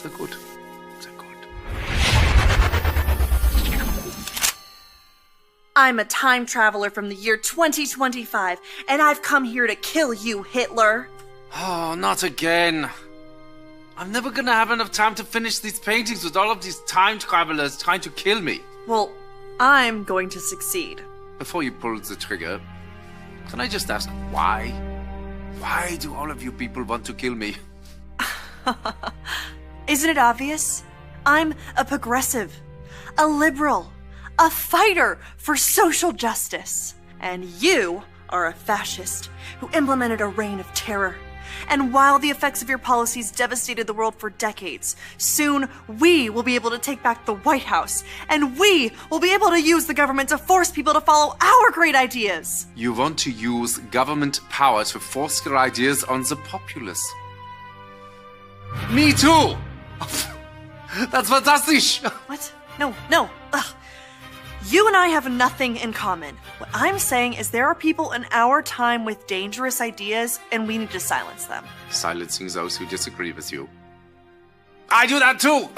They're good. They're good. I'm a time traveler from the year 2025, and I've come here to kill you, Hitler. Oh, not again. I'm never gonna have enough time to finish these paintings with all of these time travelers trying to kill me. Well, I'm going to succeed. Before you pull the trigger, can I just ask why? Why do all of you people want to kill me? Isn't it obvious? I'm a progressive, a liberal, a fighter for social justice. And you are a fascist who implemented a reign of terror. And while the effects of your policies devastated the world for decades, soon we will be able to take back the White House, and we will be able to use the government to force people to follow our great ideas. You want to use government power to force your ideas on the populace. Me too! That's fantastic! What? No. Ugh. You and I have nothing in common. What I'm saying is there are people in our time with dangerous ideas, and we need to silence them. Silencing those who disagree with you. I do that too!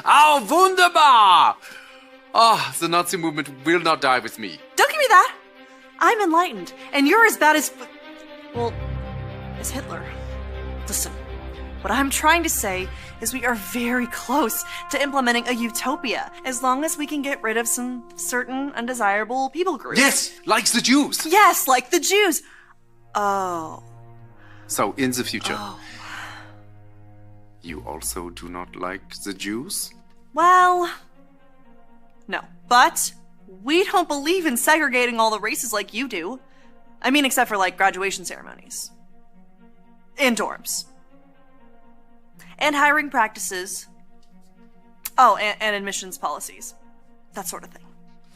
Oh, wunderbar! Oh, the Nazi movement will not die with me. Don't give me that! I'm enlightened, and you're as bad as... well, as Hitler. Listen, what I'm trying to say is we are very close to implementing a utopia, as long as we can get rid of some certain undesirable people groups. Yes, like the Jews. Yes, like the Jews. Oh. So, in the future, you also do not like the Jews? Well, no. But we don't believe in segregating all the races like you do. I mean, except for, like, graduation ceremonies. In dorms. And hiring practices. Oh, and admissions policies. That sort of thing.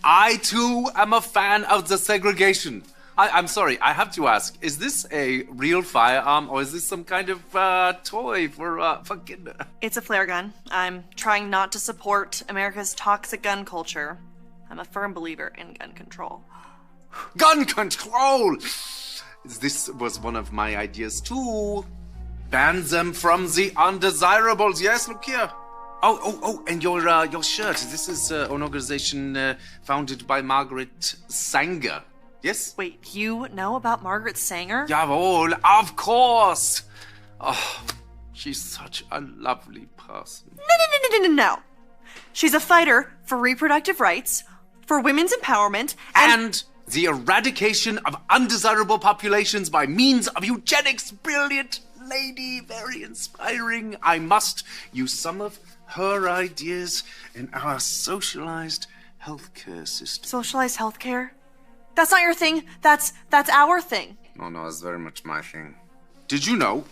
I, too, am a fan of the segregation. I'm sorry, I have to ask, is this a real firearm, or is this some kind of toy for kids? It's a flare gun. I'm trying not to support America's toxic gun culture. I'm a firm believer in gun control. Gun control! This was one of my ideas, too. Ban them from the undesirables. Yes, look here. Oh, and your shirt. This is an organization founded by Margaret Sanger. Yes? Wait, you know about Margaret Sanger? Jawohl, of course. Oh, she's such a lovely person. No. She's a fighter for reproductive rights, for women's empowerment, and the eradication of undesirable populations by means of eugenics. Brilliant lady, very inspiring. I must use some of her ideas in our socialized healthcare system. Socialized healthcare? That's not your thing. That's our thing. No, it's very much my thing. Did you know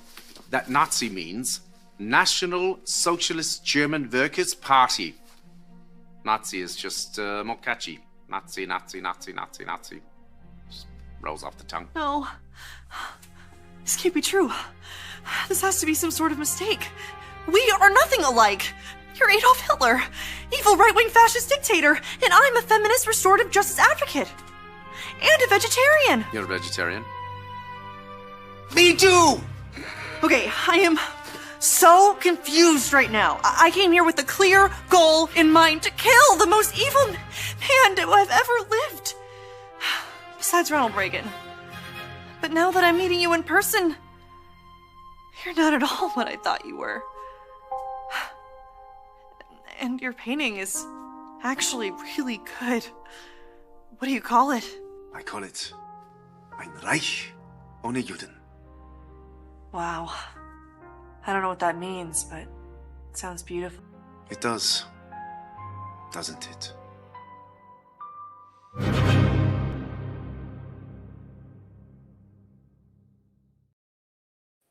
that Nazi means National Socialist German Workers' Party? Nazi is just more catchy. Nazi. Just rolls off the tongue. No. This can't be true. This has to be some sort of mistake. We are nothing alike. You're Adolf Hitler, evil right-wing fascist dictator, and I'm a feminist restorative justice advocate. And a vegetarian. You're a vegetarian? Me too! Okay, I am so confused right now. I came here with a clear goal in mind to kill the most evil man to have ever lived. Besides Ronald Reagan. But now that I'm meeting you in person, you're not at all what I thought you were. And your painting is actually really good. What do you call it? I call it Ein Reich ohne Juden. Wow. I don't know what that means, but it sounds beautiful. It does, doesn't it?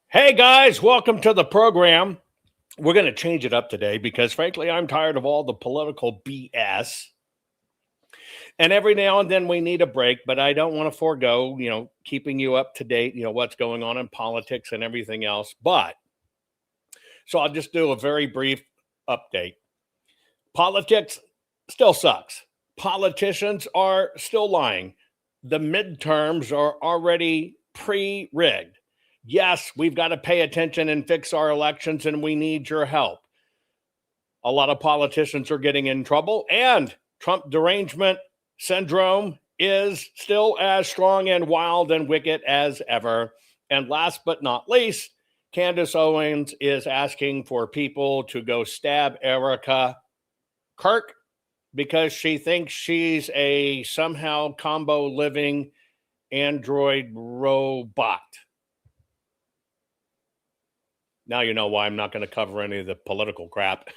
Hey guys, welcome to the program. We're going to change it up today because frankly, I'm tired of all the political BS. And every now and then we need a break, but I don't want to forego, keeping you up to date, what's going on in politics and everything else. But so I'll just do a very brief update. Politics still sucks. Politicians are still lying. The midterms are already pre-rigged. Yes, we've got to pay attention and fix our elections, and we need your help. A lot of politicians are getting in trouble, and Trump derangement syndrome is still as strong and wild and wicked as ever. And last but not least, Candace Owens is asking for people to go stab Erica Kirk because she thinks she's a somehow combo living android robot. Now you know why I'm not going to cover any of the political crap.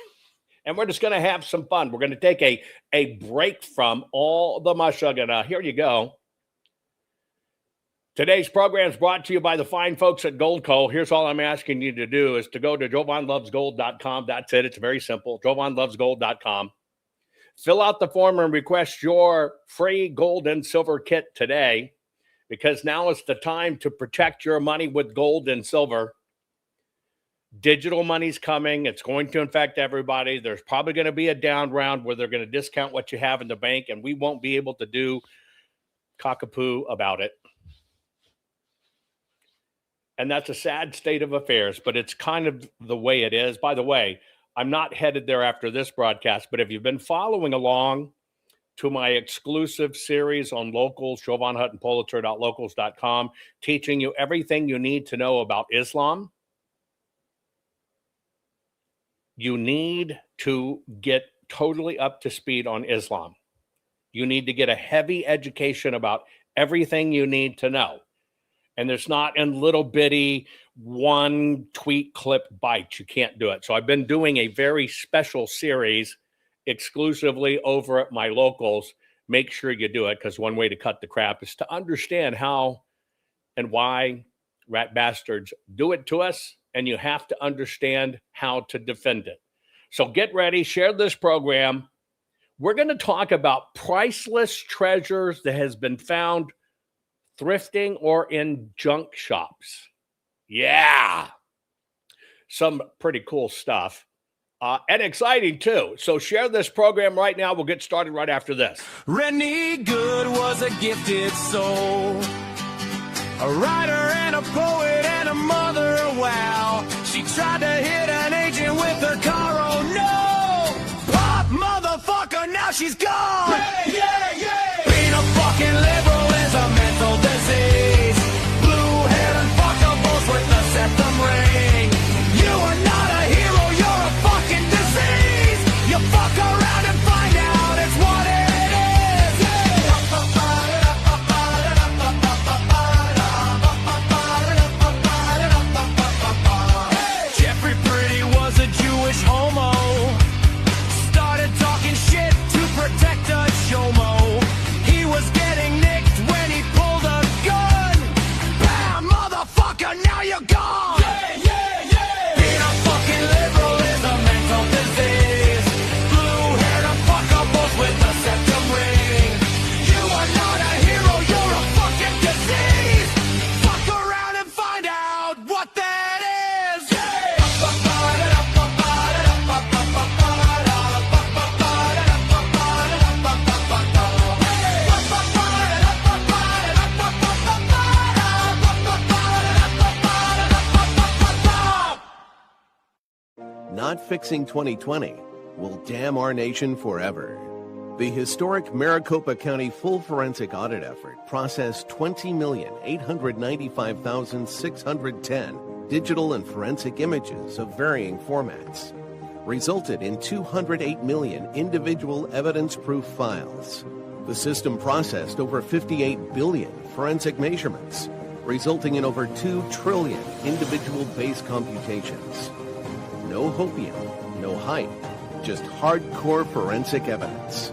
And we're just going to have some fun. We're going to take a break from all the mushugga. Here you go. Today's program is brought to you by the fine folks at Gold Co. Here's all I'm asking you to do is to go to jovanlovesgold.com. That's it. It's very simple. jovanlovesgold.com. Fill out the form and request your free gold and silver kit today, because now is the time to protect your money with gold and silver. Digital money's coming. It's going to infect everybody. There's probably going to be a down round where they're going to discount what you have in the bank, and we won't be able to do cockapoo about it. And that's a sad state of affairs, but it's kind of the way it is. By the way, I'm not headed there after this broadcast, but if you've been following along to my exclusive series on locals, Jovan, Hutton, Pulitzer.locals.com, teaching you everything you need to know about Islam, you need to get totally up to speed on Islam. You need to get a heavy education about everything you need to know. And there's not in little bitty one tweet clip bites. You can't do it. So I've been doing a very special series exclusively over at my locals. Make sure you do it, because one way to cut the crap is to understand how and why rat bastards do it to us. And you have to understand how to defend it. So get ready, share this program. We're going to talk about priceless treasures that has been found thrifting or in junk shops. Yeah. Some pretty cool stuff. And exciting too. So share this program right now. We'll get started right after this. Rennie Good was a gifted soul, a writer and a poet and a mother, wow. She tried to hit an agent with her car, oh no! Pop, motherfucker, now she's gone! Yeah, yeah, yeah! Being a fucking liberal is a mental disease. Blue-haired unfuckables with the septum ring. You are not a hero, you're a fucking disease! You fuck around and find out it's what it is! Jeffrey Pretty was a Jewish homo. Started talking shit to protect a chomo. He was getting nicked when he pulled a gun. Bam, motherfucker, now you're gone! Yeah, yeah, yeah! Being a fucking liberal is a mental disease. Blue-haired unfuckables with a septum ring. You are not a hero, you're a fucking disease! Fuck around and find out what that is! Not fixing 2020 will damn our nation forever. The historic Maricopa County full forensic audit effort processed 20,895,610 digital and forensic images of varying formats, resulted in 208 million individual evidence-proof files. The system processed over 58 billion forensic measurements, resulting in over 2 trillion individual base computations. No hopium, no hype, just hardcore forensic evidence.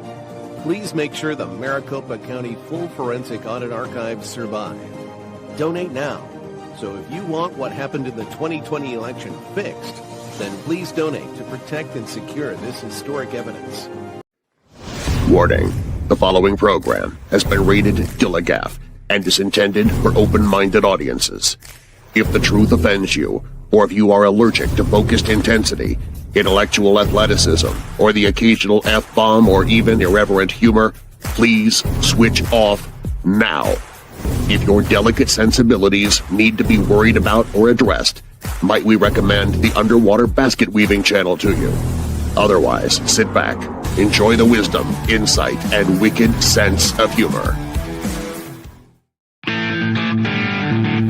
Please make sure the Maricopa County Full Forensic Audit Archives survive. Donate now. So if you want what happened in the 2020 election fixed, then please donate to protect and secure this historic evidence. Warning. The following program has been rated Gilligaff and is intended for open-minded audiences. If the truth offends you, or if you are allergic to focused intensity, intellectual athleticism, or the occasional F-bomb or even irreverent humor, please switch off now. If your delicate sensibilities need to be worried about or addressed, might we recommend the Underwater Basket Weaving channel to you? Otherwise, sit back, enjoy the wisdom, insight, and wicked sense of humor.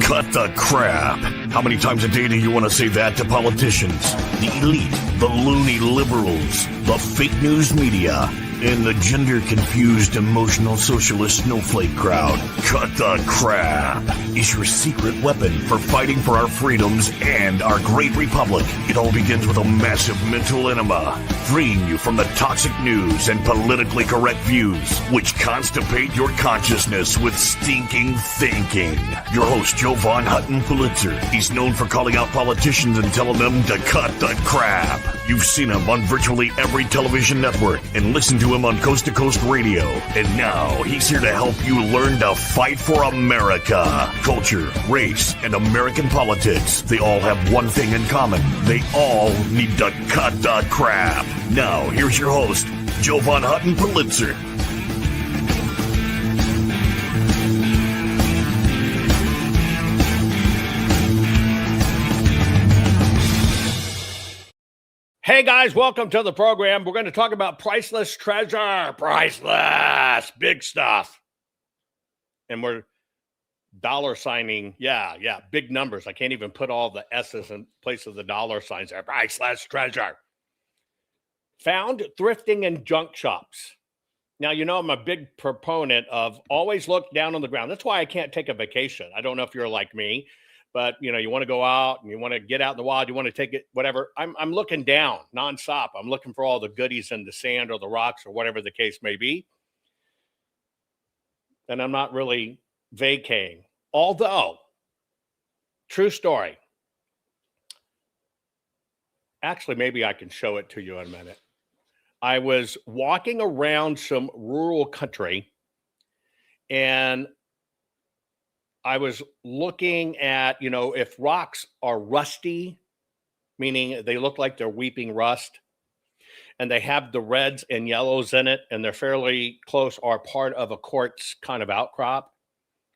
Cut the crap. How many times a day do you want to say that to politicians, the elite, the loony liberals, the fake news media, and the gender-confused, emotional socialist snowflake crowd? Cut the crap is your secret weapon for fighting for our freedoms and our great republic. It all begins with a massive mental enema, freeing you from the toxic news and politically correct views, which constipate your consciousness with stinking thinking. Your host, Jovan Hutton Pulitzer. He's known for calling out politicians and telling them to cut the crap. You've seen him on virtually every television network and listened to him on Coast to Coast Radio. And now he's here to help you learn to fight for America. Culture, race, and American politics. They all have one thing in common. They all need to cut the crap. Now, here's your host, Jovan Hutton Pulitzer. Hey guys, welcome to the program. We're going to talk about priceless treasure. Priceless. Big stuff. And we're dollar signing. Yeah, big numbers. I can't even put all the S's in place of the dollar signs there. Priceless treasure. Found thrifting in junk shops. Now, you know, I'm a big proponent of always look down on the ground. That's why I can't take a vacation. I don't know if you're like me. But, you know, you want to go out and you want to get out in the wild, you want to take it, whatever. I'm looking down nonstop. I'm looking for all the goodies in the sand or the rocks or whatever the case may be. And I'm not really vacating. Although, true story. Actually, maybe I can show it to you in a minute. I was walking around some rural country and I was looking at, you know, if rocks are rusty, meaning they look like they're weeping rust, and they have the reds and yellows in it, and they're fairly close or part of a quartz kind of outcrop,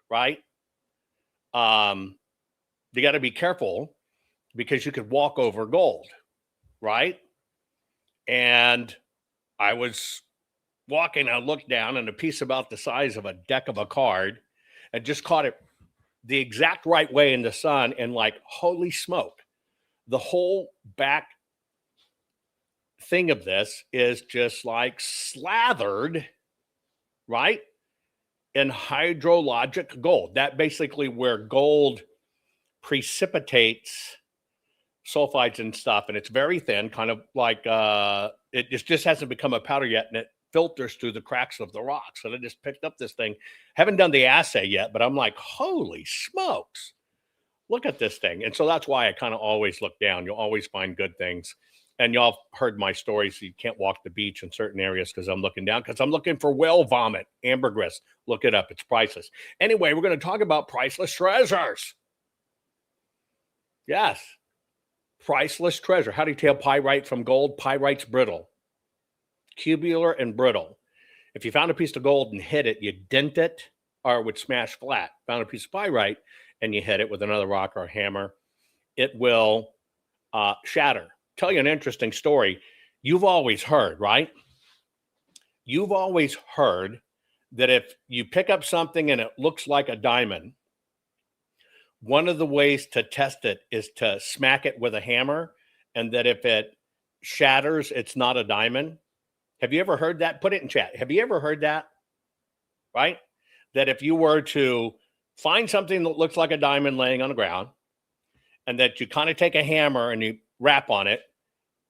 right? You got to be careful because you could walk over gold, right? And I was walking, I looked down, and a piece about the size of a deck of a card, and just caught it the exact right way in the sun, and like, holy smoke, the whole back thing of this is just like slathered, right, in hydrologic gold. That basically where gold precipitates sulfides and stuff, and it's very thin, kind of like it just hasn't become a powder yet, and it filters through the cracks of the rocks. And I just picked up this thing. Haven't done the assay yet, but I'm like, holy smokes, look at this thing. And so that's why I kind of always look down. You'll always find good things. And y'all heard my stories. You can't walk the beach in certain areas because I'm looking down, because I'm looking for whale vomit, ambergris. Look it up. It's priceless. Anyway, we're going to talk about priceless treasures. Yes. Priceless treasure. How do you tell pyrite from gold? Pyrite's brittle. Cubular and brittle. If you found a piece of gold and hit it, you dent it or it would smash flat. Found a piece of pyrite and you hit it with another rock or a hammer, it will shatter. Tell you an interesting story. You've always heard, right? You've always heard that if you pick up something and it looks like a diamond, one of the ways to test it is to smack it with a hammer, and that if it shatters, it's not a diamond. Have you ever heard that? Put it in chat. Have you ever heard that? Right? That if you were to find something that looks like a diamond laying on the ground, and that you kind of take a hammer and you rap on it,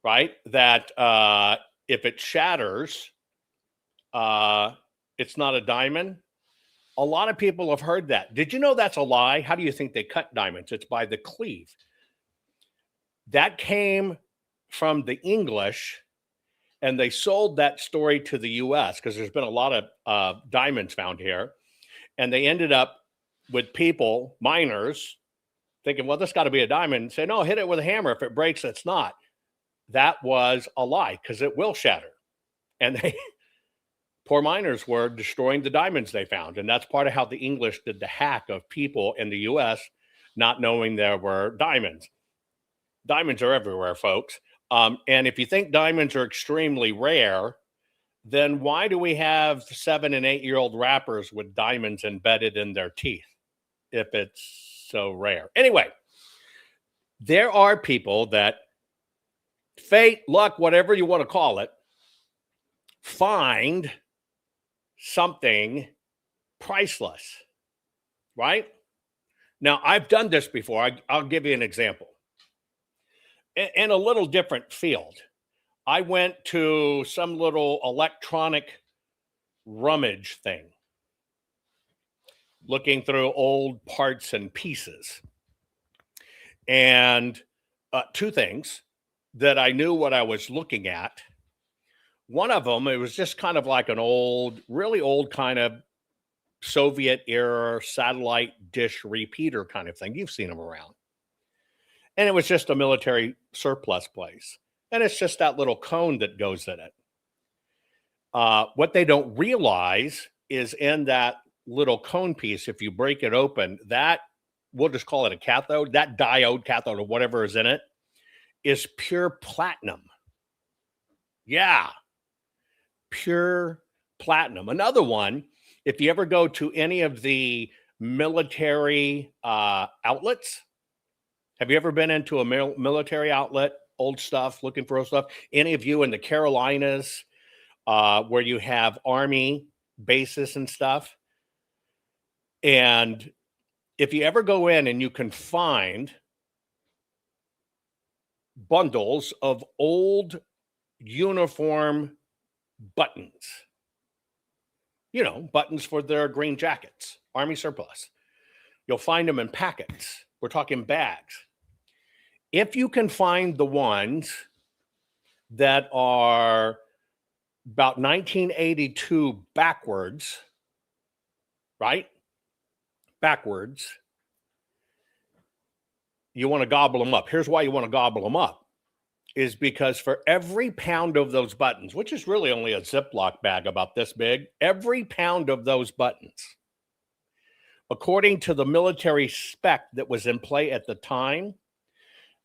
right? That if it shatters, it's not a diamond. A lot of people have heard that. Did you know that's a lie? How do you think they cut diamonds? It's by the cleave. That came from the English, and they sold that story to the U.S. because there's been a lot of diamonds found here. And they ended up with people, miners, thinking, well, this got to be a diamond. And say, no, hit it with a hammer. If it breaks, it's not. That was a lie because it will shatter. And poor miners were destroying the diamonds they found. And that's part of how the English did the hack of people in the U.S. not knowing there were diamonds. Diamonds are everywhere, folks. And if you think diamonds are extremely rare, then why do we have 7 and 8-year-old rappers with diamonds embedded in their teeth if it's so rare? Anyway, there are people that fate, luck, whatever you want to call it, find something priceless, right? Now, I've done this before. I'll give you an example. In a little different field, I went to some little electronic rummage thing, looking through old parts and pieces. And two things that I knew what I was looking at. One of them, it was just kind of like an old, really old kind of Soviet era satellite dish repeater kind of thing. You've seen them around. And it was just a military surplus place. And it's just that little cone that goes in it. What they don't realize is in that little cone piece, if you break it open, that, we'll just call it a cathode, that diode, cathode, or whatever is in it, is pure platinum. Yeah. Pure platinum. Another one, if you ever go to any of the military outlets, have you ever been into a military outlet, old stuff, looking for old stuff? Any of you in the Carolinas where you have Army bases and stuff? And if you ever go in and you can find bundles of old uniform buttons, you know, buttons for their green jackets, Army surplus. You'll find them in packets. We're talking bags. If you can find the ones that are about 1982 backwards, right? Backwards, you want to gobble them up. Here's why you want to gobble them up. Is because for every pound of those buttons, which is really only a Ziploc bag about this big, every pound of those buttons, according to the military spec that was in play at the time,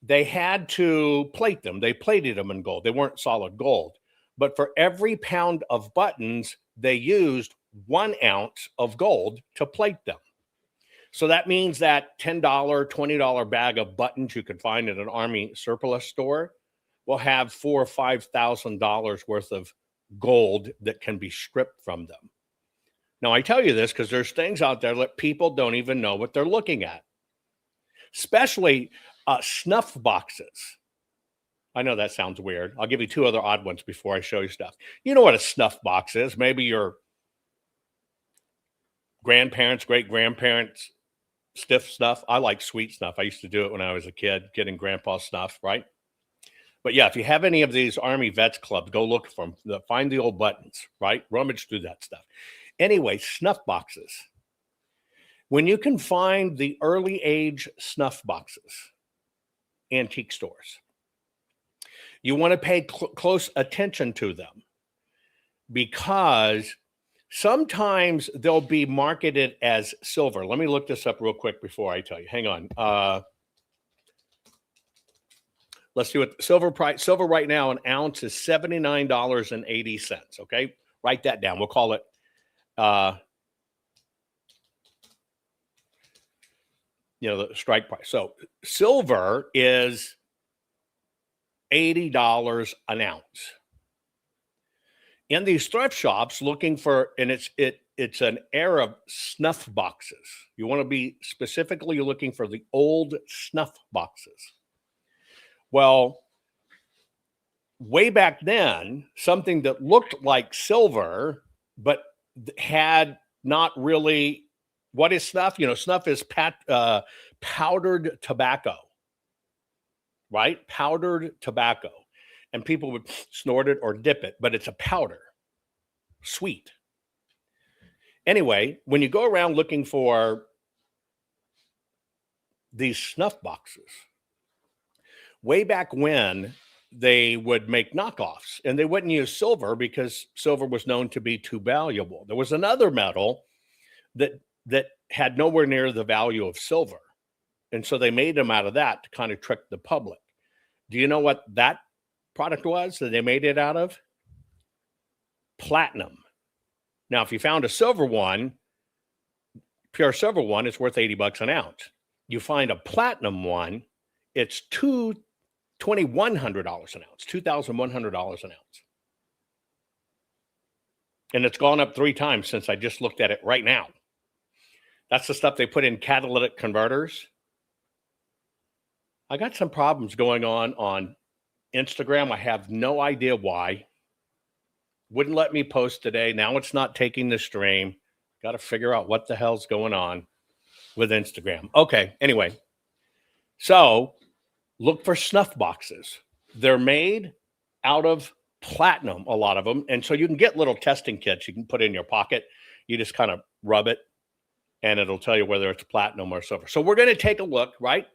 they had to plate them. They plated them in gold. They weren't solid gold. But for every pound of buttons, they used 1 ounce of gold to plate them. So that means that $10, $20 bag of buttons you could find at an Army surplus store will have $4,000 or $5,000 worth of gold that can be stripped from them. Now, I tell you this because there's things out there that people don't even know what they're looking at, especially snuff boxes. I know that sounds weird. I'll give you 2 other odd ones before I show you stuff. You know what a snuff box is. Maybe your grandparents, great-grandparents, stiff snuff. I like sweet snuff. I used to do it when I was a kid, getting grandpa's snuff, right? But yeah, if you have any of these Army Vets Clubs, go look for them. Find the old buttons, right? Rummage through that stuff. Anyway, snuff boxes. When you can find the early age snuff boxes, antique stores, you want to pay close attention to them because sometimes they'll be marketed as silver. Let me look this up real quick before I tell you. Hang on. Let's see what silver price. Silver right now, an ounce is $79.80. Okay, write that down. We'll call it the strike price. So silver is $80 an ounce. In these thrift shops, looking for, and it's an era of snuff boxes. You want to be specifically looking for the old snuff boxes. Well, way back then, something that looked like silver, but had not really, what is snuff? Snuff is powdered tobacco, right? Powdered tobacco. And people would snort it or dip it, but it's a powder, sweet. Anyway, when you go around looking for these snuff boxes, way back when, they would make knockoffs, and they wouldn't use silver because silver was known to be too valuable. There was another metal that had nowhere near the value of silver, and so they made them out of that to kind of trick the public. Do you know what that product was that they made it out of? Platinum. Now, if you found a silver one, pure silver one, it's worth $80 an ounce. You find a platinum one, it's $2,100 an ounce, $2,100 an ounce. And it's gone up 3 times since I just looked at it right now. That's the stuff they put in catalytic converters. I got some problems going on Instagram. I have no idea why. Wouldn't let me post today. Now it's not taking the stream. Got to figure out what the hell's going on with Instagram. Okay, anyway. So look for snuff boxes. They're made out of platinum, a lot of them. And so you can get little testing kits you can put in your pocket. You just kind of rub it, and it'll tell you whether it's platinum or silver. So we're going to take a look, right?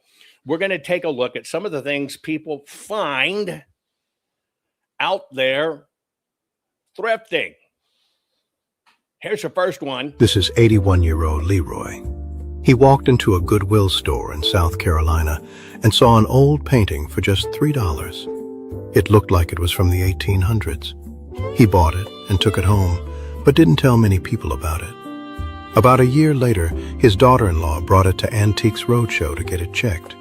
We're going to take a look at some of the things people find out there thrifting. Here's your first one. This is 81-year-old Leroy. He walked into a Goodwill store in South Carolina and saw an old painting for just $3. It looked like it was from the 1800s. He bought it and took it home, but didn't tell many people about it. About a year later, his daughter-in-law brought it to Antiques Roadshow to get it checked.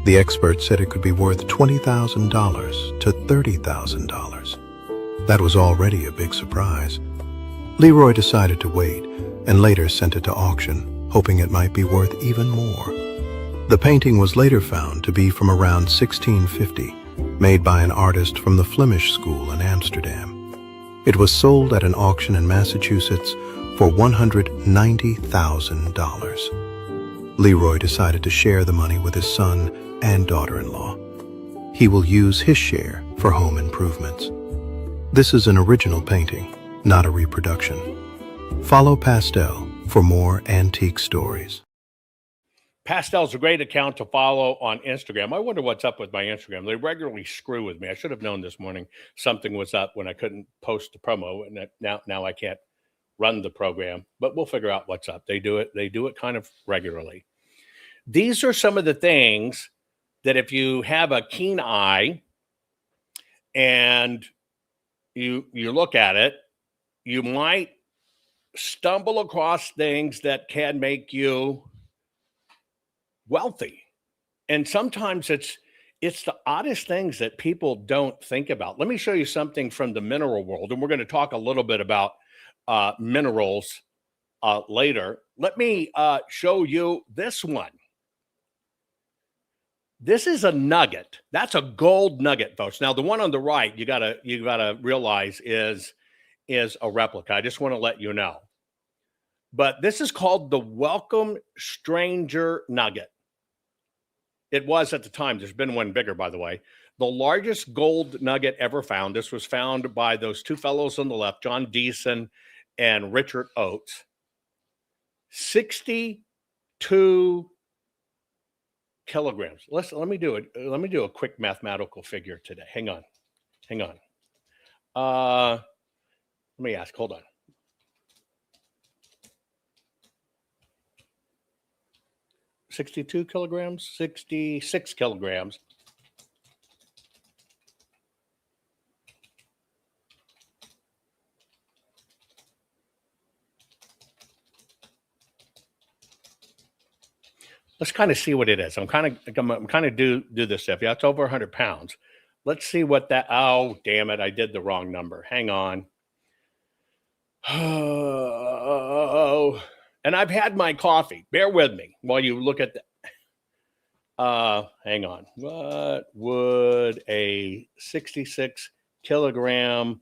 The expert said it could be worth $20,000 to $30,000. That was already a big surprise. Leroy decided to wait and later sent it to auction, hoping it might be worth even more. The painting was later found to be from around 1650, made by an artist from the Flemish School in Amsterdam. It was sold at an auction in Massachusetts for $190,000. Leroy decided to share the money with his son and daughter-in-law. He will use his share for home improvements. This is an original painting, not a reproduction. Follow Pastel for more antique stories. Pastel's a great account to follow on Instagram. I wonder what's up with my Instagram. They regularly screw with me. I should have known this morning something was up when I couldn't post the promo, and now I can't run the program, but we'll figure out what's up. They do it kind of regularly. These are some of the things that if you have a keen eye and you look at it, you might stumble across things that can make you wealthy. And sometimes it's the oddest things that people don't think about. Let me show you something from the mineral world, and we're going to talk a little bit about minerals later. Let me show you this one. This is a nugget. That's a gold nugget, folks. Now, the one on the right, you gotta realize is a replica. I just want to let you know. But this is called the Welcome Stranger Nugget. It was at the time. There's been one bigger, by the way. The largest gold nugget ever found. This was found by those two fellows on the left, John Deason and Richard Oates. 62 kilograms. Let me do a quick mathematical figure today. Hang on. Let me ask. Hold on. $62 kilograms, 66 kilograms. Let's kind of see what it is. I'm kind of do this stuff. Yeah, it's over 100 pounds. Let's see what that. Oh, damn it! I did the wrong number. Hang on. Oh, and I've had my coffee. Bear with me while you look at the. Hang on. What would a 66 kilogram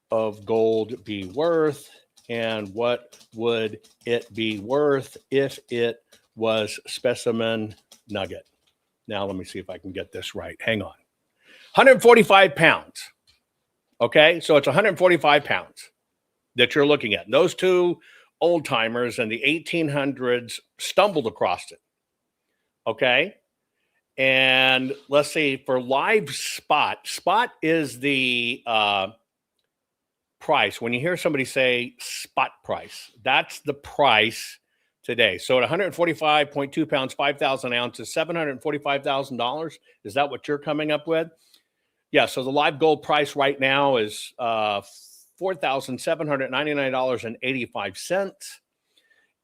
of gold be worth? And what would it be worth if it was specimen nugget? Now, let me see if I can get this right. Hang on. 145 pounds. Okay, so it's 145 pounds that you're looking at. And those two old timers in the 1800s stumbled across it. Okay, And let's see, for live spot is the price. When you hear somebody say spot price, that's the price today. So at 145.2 pounds, 5,000 ounces, $745,000. Is that what you're coming up with? Yeah. So the live gold price right now is $4,799.85.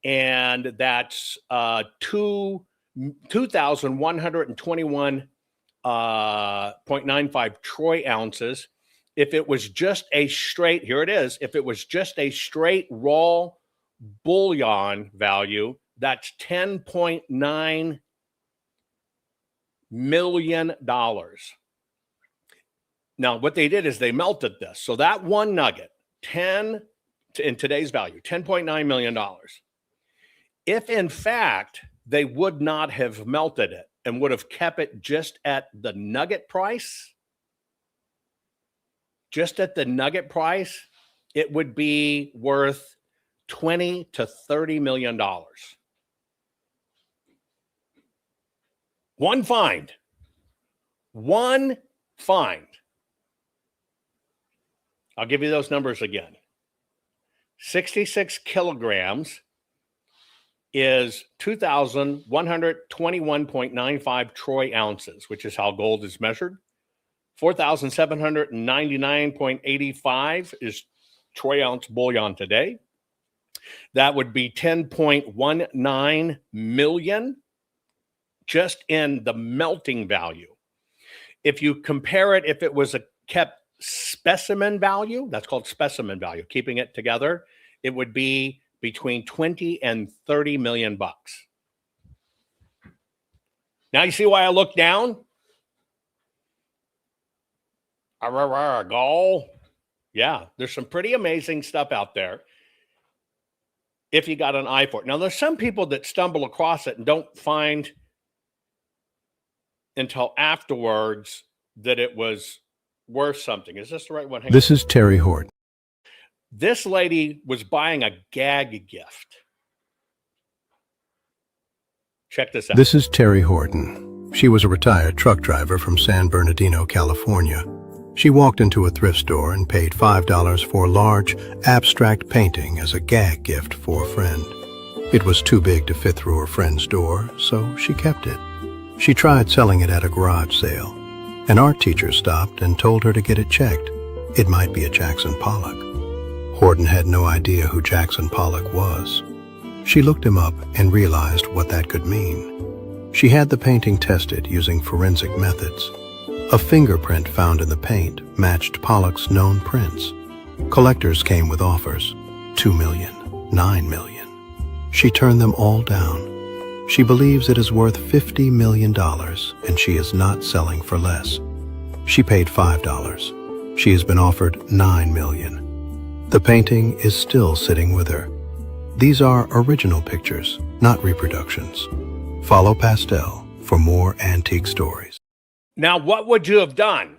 And that's 2,121.95 troy ounces. If it was just a straight, here it is, if it was just a straight raw bullion value, that's $10.9 million. Now, what they did is they melted this. So that one nugget, in today's value, $10.9 million. If in fact they would not have melted it and would have kept it just at the nugget price, it would be worth $20 to $30 million. One find. I'll give you those numbers again. 66 kilograms is 2,121.95 troy ounces, which is how gold is measured. 4,799.85 is troy ounce bullion today. That would be 10.19 million just in the melting value. If you compare it, if it was a kept specimen value, that's called specimen value, keeping it together, it would be between 20 and 30 million bucks. Now you see why I look down? Goal. Yeah, there's some pretty amazing stuff out there if you got an eye for it. Now, there's some people that stumble across it and don't find until afterwards that it was worth something. Is this the right one? This is Terry Horton. This lady was buying a gag gift. Check this out. This is Terry Horton. She was a retired truck driver from San Bernardino, California. She walked into a thrift store and paid $5 for a large, abstract painting as a gag gift for a friend. It was too big to fit through her friend's door, so she kept it. She tried selling it at a garage sale. An art teacher stopped and told her to get it checked. It might be a Jackson Pollock. Horton had no idea who Jackson Pollock was. She looked him up and realized what that could mean. She had the painting tested using forensic methods. A fingerprint found in the paint matched Pollock's known prints. Collectors came with offers, $2 million, $9 million. She turned them all down. She believes it is worth $50 million, and she is not selling for less. She paid $5. She has been offered $9 million. The painting is still sitting with her. These are original pictures, not reproductions. Follow Pastel for more antique stories. Now, what would you have done?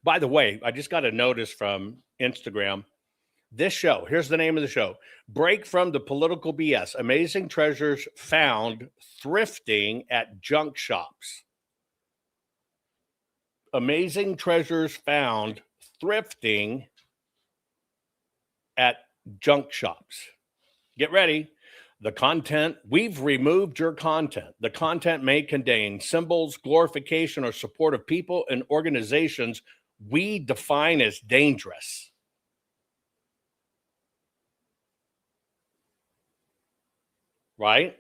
By the way, I just got a notice from Instagram. This show, here's the name of the show, Break from the Political BS, Amazing Treasures Found Thrifting at Junk Shops. Amazing Treasures Found Thrifting at Junk Shops. Get ready. The content, we've removed your content. The content may contain symbols, glorification, or support of people and organizations we define as dangerous. Right?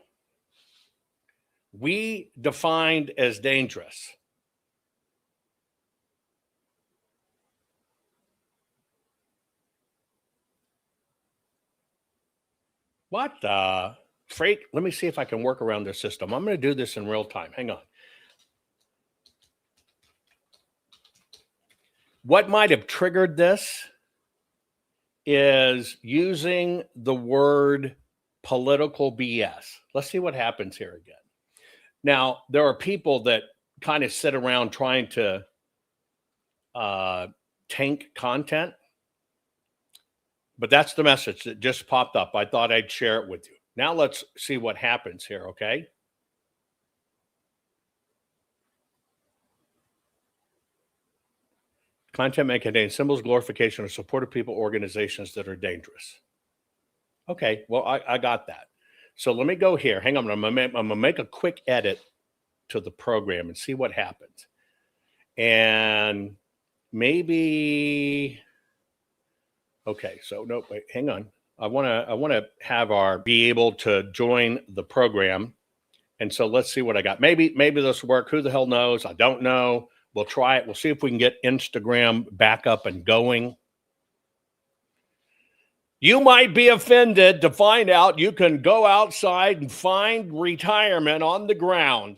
We defined as dangerous. What the freak? Let me see if I can work around their system. I'm going to do this in real time. Hang on. What might have triggered this is using the word political BS. Let's see what happens here again. Now, there are people that kind of sit around trying to tank content. But that's the message that just popped up. I thought I'd share it with you. Now let's see what happens here, okay? Content may contain symbols, glorification, or support of people, organizations that are dangerous. Okay, well, I got that. So let me go here. Hang on, I'm gonna make a quick edit to the program and see what happens. And maybe, okay, so no, wait, hang on. I wanna have our be able to join the program. And so let's see what I got. Maybe this will work. Who the hell knows? I don't know. We'll try it. We'll see if we can get Instagram back up and going. You might be offended to find out you can go outside and find retirement on the ground.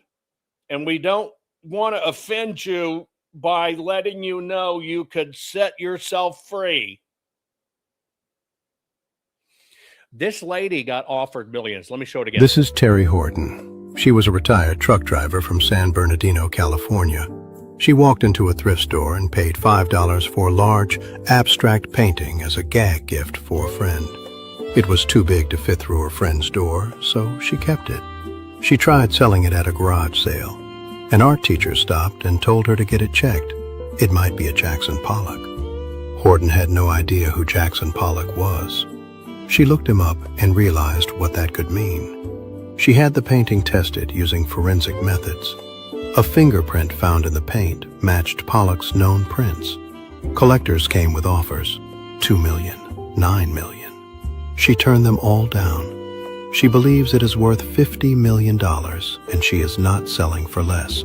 And we don't want to offend you by letting you know you could set yourself free. This lady got offered millions. Let me show it again. This is Terry Horton. She was a retired truck driver from San Bernardino, California. She walked into a thrift store and paid $5 for a large, abstract painting as a gag gift for a friend. It was too big to fit through her friend's door, so she kept it. She tried selling it at a garage sale. An art teacher stopped and told her to get it checked. It might be a Jackson Pollock. Horton had no idea who Jackson Pollock was. She looked him up and realized what that could mean. She had the painting tested using forensic methods. A fingerprint found in the paint matched Pollock's known prints. Collectors came with offers, $2 million, $9 million. She turned them all down. She believes it is worth $50 million, and she is not selling for less.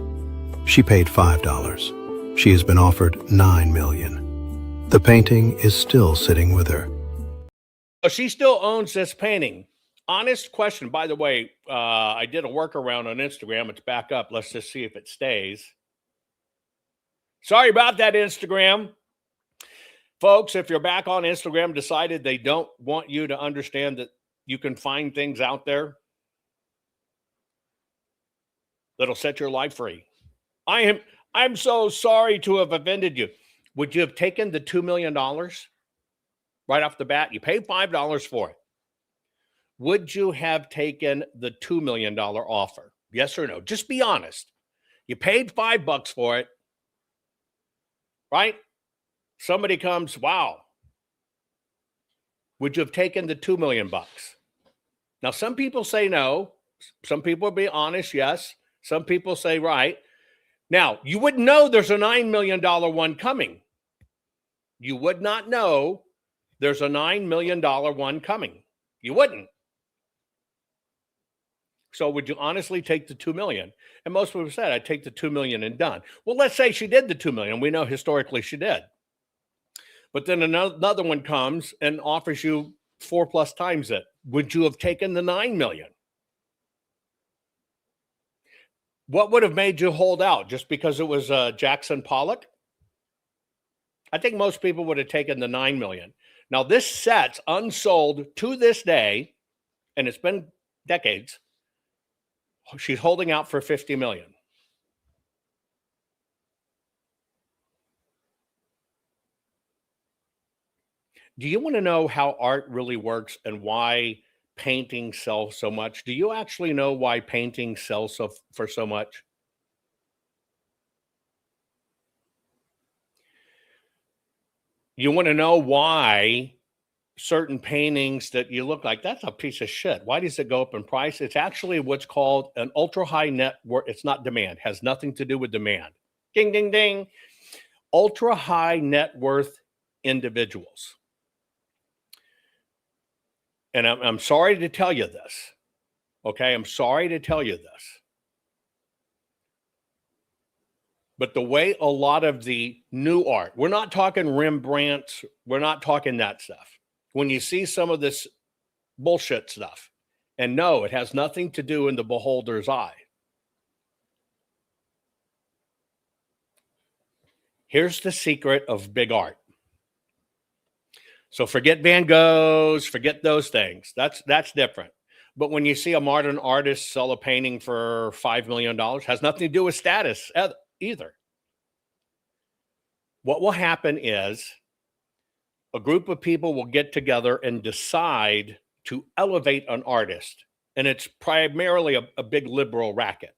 She paid $5. She has been offered $9 million. The painting is still sitting with her. She still owns this painting. Honest question, by the way, I did a workaround on Instagram. It's back up. Let's just see if it stays. Sorry about that, Instagram. Folks, if you're back on Instagram, decided they don't want you to understand that you can find things out there that'll set your life free. I'm so sorry to have offended you. Would you have taken the $2 million right off the bat? You paid $5 for it. Would you have taken the $2 million offer? Yes or no? Just be honest. You paid $5 for it, right? Somebody comes, wow. Would you have taken the $2 million? Now, some people say no. Some people will be honest, yes. Some people say right. Now, you wouldn't know there's a $9 million one coming. You would not know there's a $9 million one coming. You wouldn't. So would you honestly take the $2 million? And most people said, I'd take the $2 million and done. Well, let's say she did the $2 million. We know historically she did. But then another one comes and offers you 4+ times it. Would you have taken the $9 million? What would have made you hold out? Just because it was Jackson Pollock? I think most people would have taken the $9 million. Now, this set's unsold to this day, and it's been decades. She's holding out for $50 million. Do you want to know how art really works and why painting sells so much? Do you actually know why painting sells for so much? You want to know why certain paintings that you look like, that's a piece of shit. Why does it go up in price? It's actually what's called an ultra high net worth. It's not demand, has nothing to do with demand. Ding, ding, ding. Ultra high net worth individuals. And I'm sorry to tell you this. Okay, I'm sorry to tell you this. But the way a lot of the new art, we're not talking Rembrandts, we're not talking that stuff. When you see some of this bullshit stuff, and no, it has nothing to do in the beholder's eye. Here's the secret of big art. So forget Van Goghs, forget those things. That's different. But when you see a modern artist sell a painting for $5 million, has nothing to do with status either. What will happen is a group of people will get together and decide to elevate an artist. And it's primarily a big liberal racket.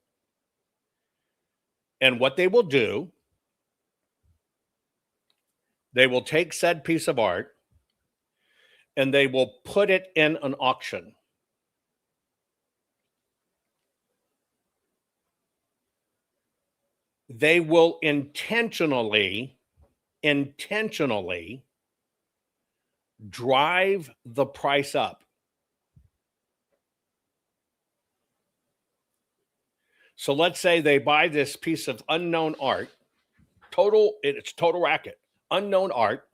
And what they will do They will take said piece of art and they will put it in an auction. They will intentionally drive the price up. So let's say they buy this piece of unknown art, it's total racket, unknown art,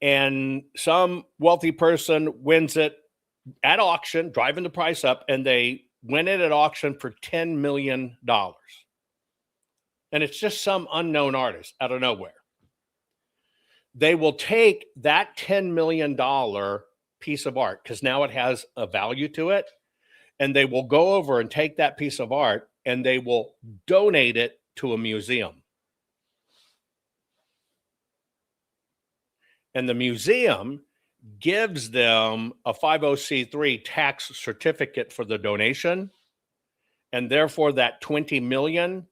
and some wealthy person wins it at auction, driving the price up, and they win it at auction for $10 million. And it's just some unknown artist out of nowhere. They will take that $10 million piece of art, because now it has a value to it, and they will go over and take that piece of art and they will donate it to a museum. And the museum gives them a 50c3 tax certificate for the donation, and therefore that 20 million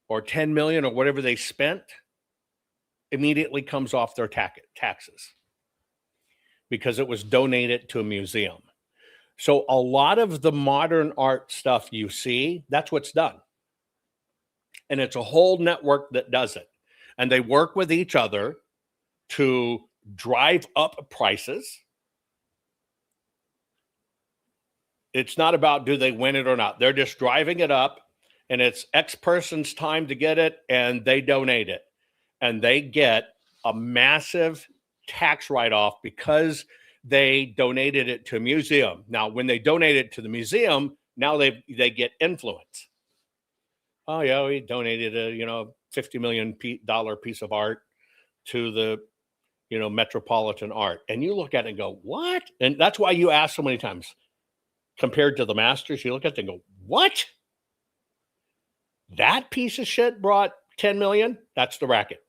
or 10 million or whatever they spent immediately comes off their taxes because it was donated to a museum. So a lot of the modern art stuff you see, that's what's done. And it's a whole network that does it. And they work with each other to drive up prices. It's not about do they win it or not. They're just driving it up, and it's X person's time to get it, and they donate it. And they get a massive tax write-off because they donated it to a museum. Now, when they donate it to the museum, now they get influence. Oh, yeah, we donated a $50 million piece of art to the Metropolitan Art. And you look at it and go, what? And that's why you ask so many times, compared to the masters, you look at it and go, what? That piece of shit brought 10 million? That's the racket.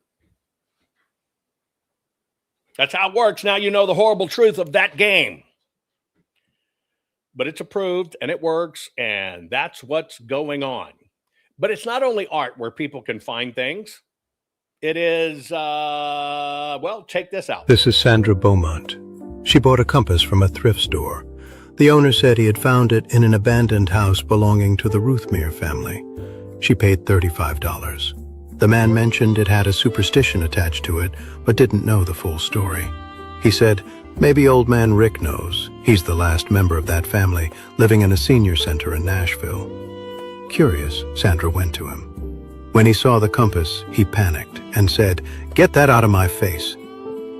That's how it works. Now you know the horrible truth of that game. But it's approved and it works, and that's what's going on. But it's not only art where people can find things. It is, check this out. This is Sandra Beaumont. She bought a compass from a thrift store. The owner said he had found it in an abandoned house belonging to the Ruthmere family. She paid $35. The man mentioned it had a superstition attached to it, but didn't know the full story. He said, maybe old man Rick knows. He's the last member of that family, living in a senior center in Nashville. Curious, Sandra went to him. When he saw the compass, he panicked and said, "Get that out of my face."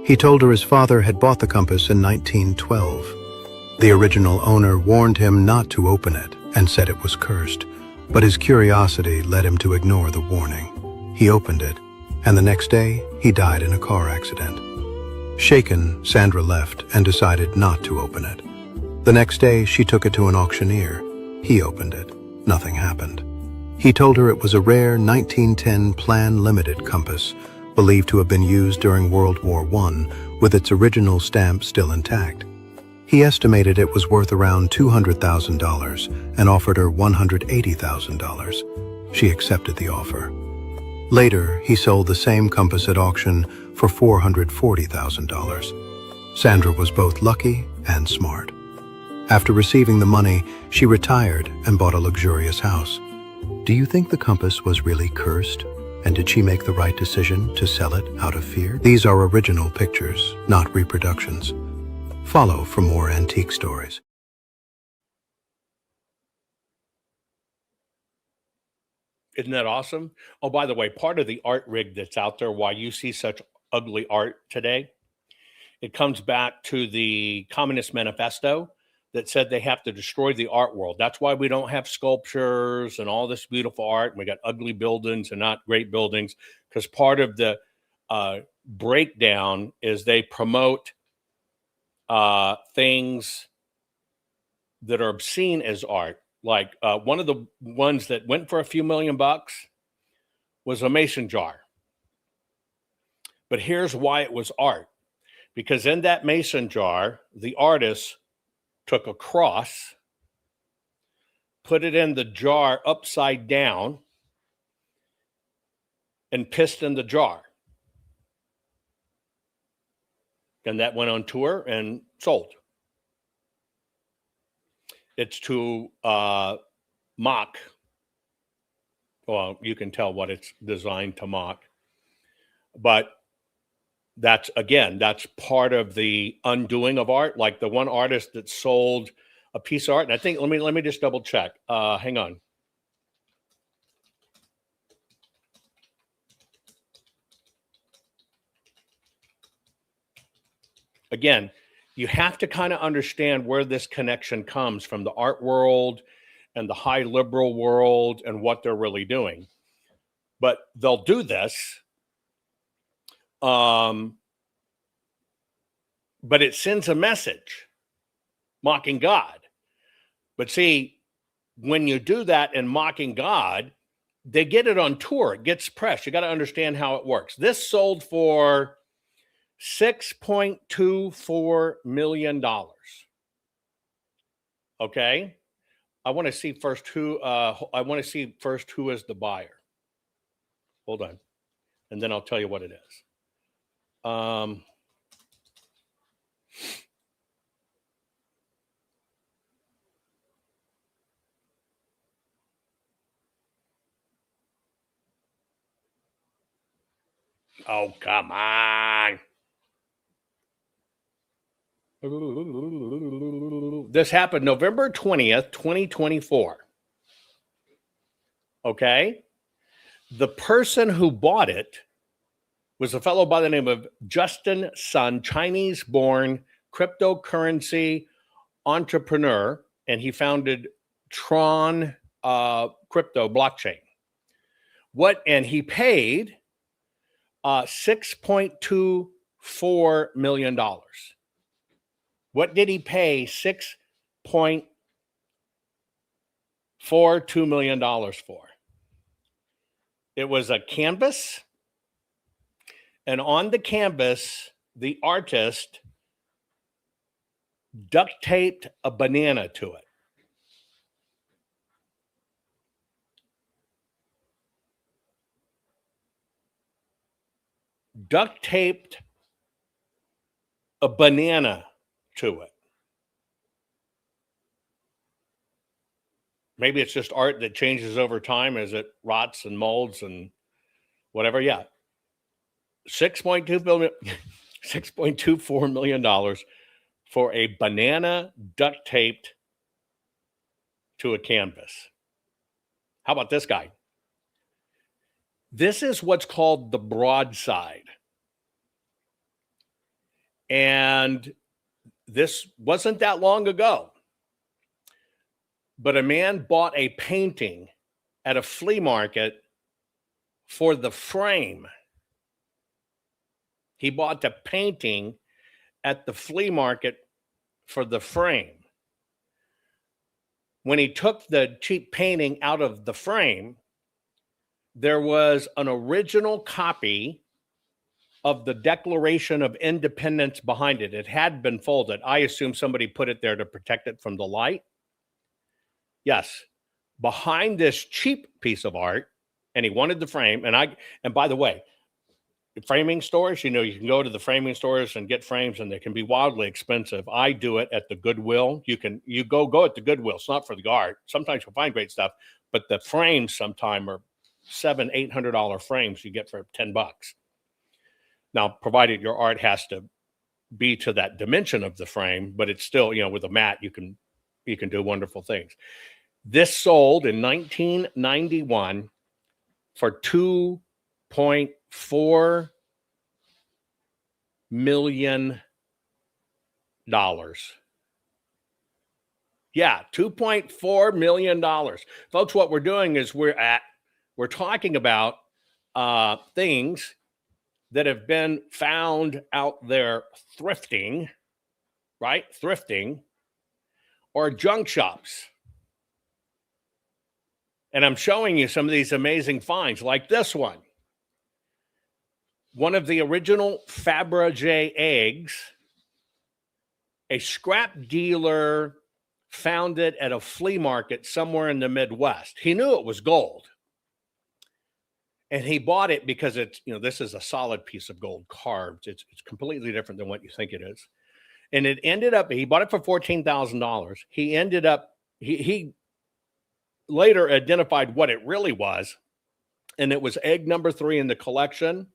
He told her his father had bought the compass in 1912. The original owner warned him not to open it and said it was cursed, but his curiosity led him to ignore the warning. He opened it, and the next day, he died in a car accident. Shaken, Sandra left and decided not to open it. The next day, she took it to an auctioneer. He opened it. Nothing happened. He told her it was a rare 1910 Plan Limited compass, believed to have been used during World War I, with its original stamp still intact. He estimated it was worth around $200,000 and offered her $180,000. She accepted the offer. Later, he sold the same compass at auction for $440,000. Sandra was both lucky and smart. After receiving the money, she retired and bought a luxurious house. Do you think the compass was really cursed? And did she make the right decision to sell it out of fear? These are original pictures, not reproductions. Follow for more antique stories. Isn't that awesome? Oh, by the way, part of the art rig that's out there, why you see such ugly art today, it comes back to the Communist Manifesto that said they have to destroy the art world. That's why we don't have sculptures and all this beautiful art. And we got ugly buildings and not great buildings, because part of the breakdown is they promote things that are obscene as art. Like one of the ones that went for a few $1 million was a mason jar. But here's why it was art. Because in that mason jar, the artist took a cross, put it in the jar upside down, and pissed in the jar. And that went on tour and sold. It's to mock. Well, you can tell what it's designed to mock. But that's part of the undoing of art. Like the one artist that sold a piece of art. And I think, let me just double check. Hang on. Again, you have to kind of understand where this connection comes from, the art world and the high liberal world and what they're really doing. But they'll do this. But it sends a message mocking God. But see, when you do that and mocking God, they get it on tour. It gets press. You got to understand how it works. This sold for $6.24 million. Okay. I want to see first who is the buyer. Hold on. And then I'll tell you what it is. Oh, come on. This happened November 20th, 2024. Okay. The person who bought it was a fellow by the name of Justin Sun, Chinese-born cryptocurrency entrepreneur, and he founded Tron crypto blockchain. And he paid $6.24 million. What did he pay $6.42 million for? It was a canvas. And on the canvas, the artist duct taped a banana to it. Duct taped a banana to it. Maybe it's just art that changes over time as it rots and molds and whatever. Yeah. $6.24 million for a banana duct taped to a canvas. How about this guy? This is what's called the broadside. And this wasn't that long ago. But a man bought a painting at a flea market for the frame. He bought the painting at the flea market for the frame. When he took the cheap painting out of the frame, there was an original copy of the Declaration of Independence behind it. It had been folded. I assume somebody put it there to protect it from the light. Yes, behind this cheap piece of art, and he wanted the frame. And by the way, framing stores, you can go to the framing stores and get frames, and they can be wildly expensive. I do it at the Goodwill. You go at the Goodwill. It's not for the art. Sometimes you'll find great stuff, but the frames sometimes are $700-800 frames you get for $10. Now, provided your art has to be to that dimension of the frame, but it's still, with a mat, you can do wonderful things. This sold in 1991 for $2.4 million. Yeah, $2.4 million. Folks, what we're doing is we're talking about things that have been found out there thrifting, right? Thrifting, or junk shops. And I'm showing you some of these amazing finds, like this one. One of the original Fabergé eggs, a scrap dealer found it at a flea market somewhere in the Midwest. He knew it was gold. And he bought it because it's, this is a solid piece of gold carved. It's completely different than what you think it is. And it ended up, he bought it for $14,000. He ended up, he later identified what it really was. And it was egg number 3 in the collection,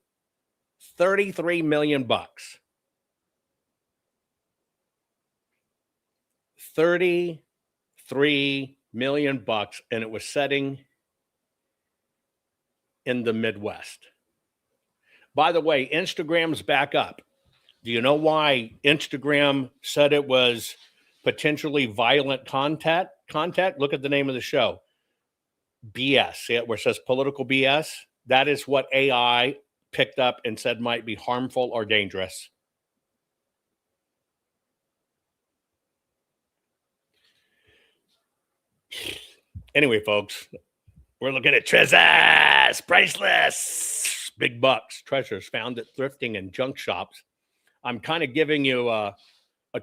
33 million bucks. 33 million bucks. And it was setting in the Midwest. By the way, Instagram's back up. Do you know why Instagram said it was potentially violent content? Look at the name of the show. BS. See it where it says political BS? That is what AI picked up and said might be harmful or dangerous. Anyway, folks, we're looking at treasures, priceless, big bucks, treasures found at thrifting and junk shops. I'm kind of giving you a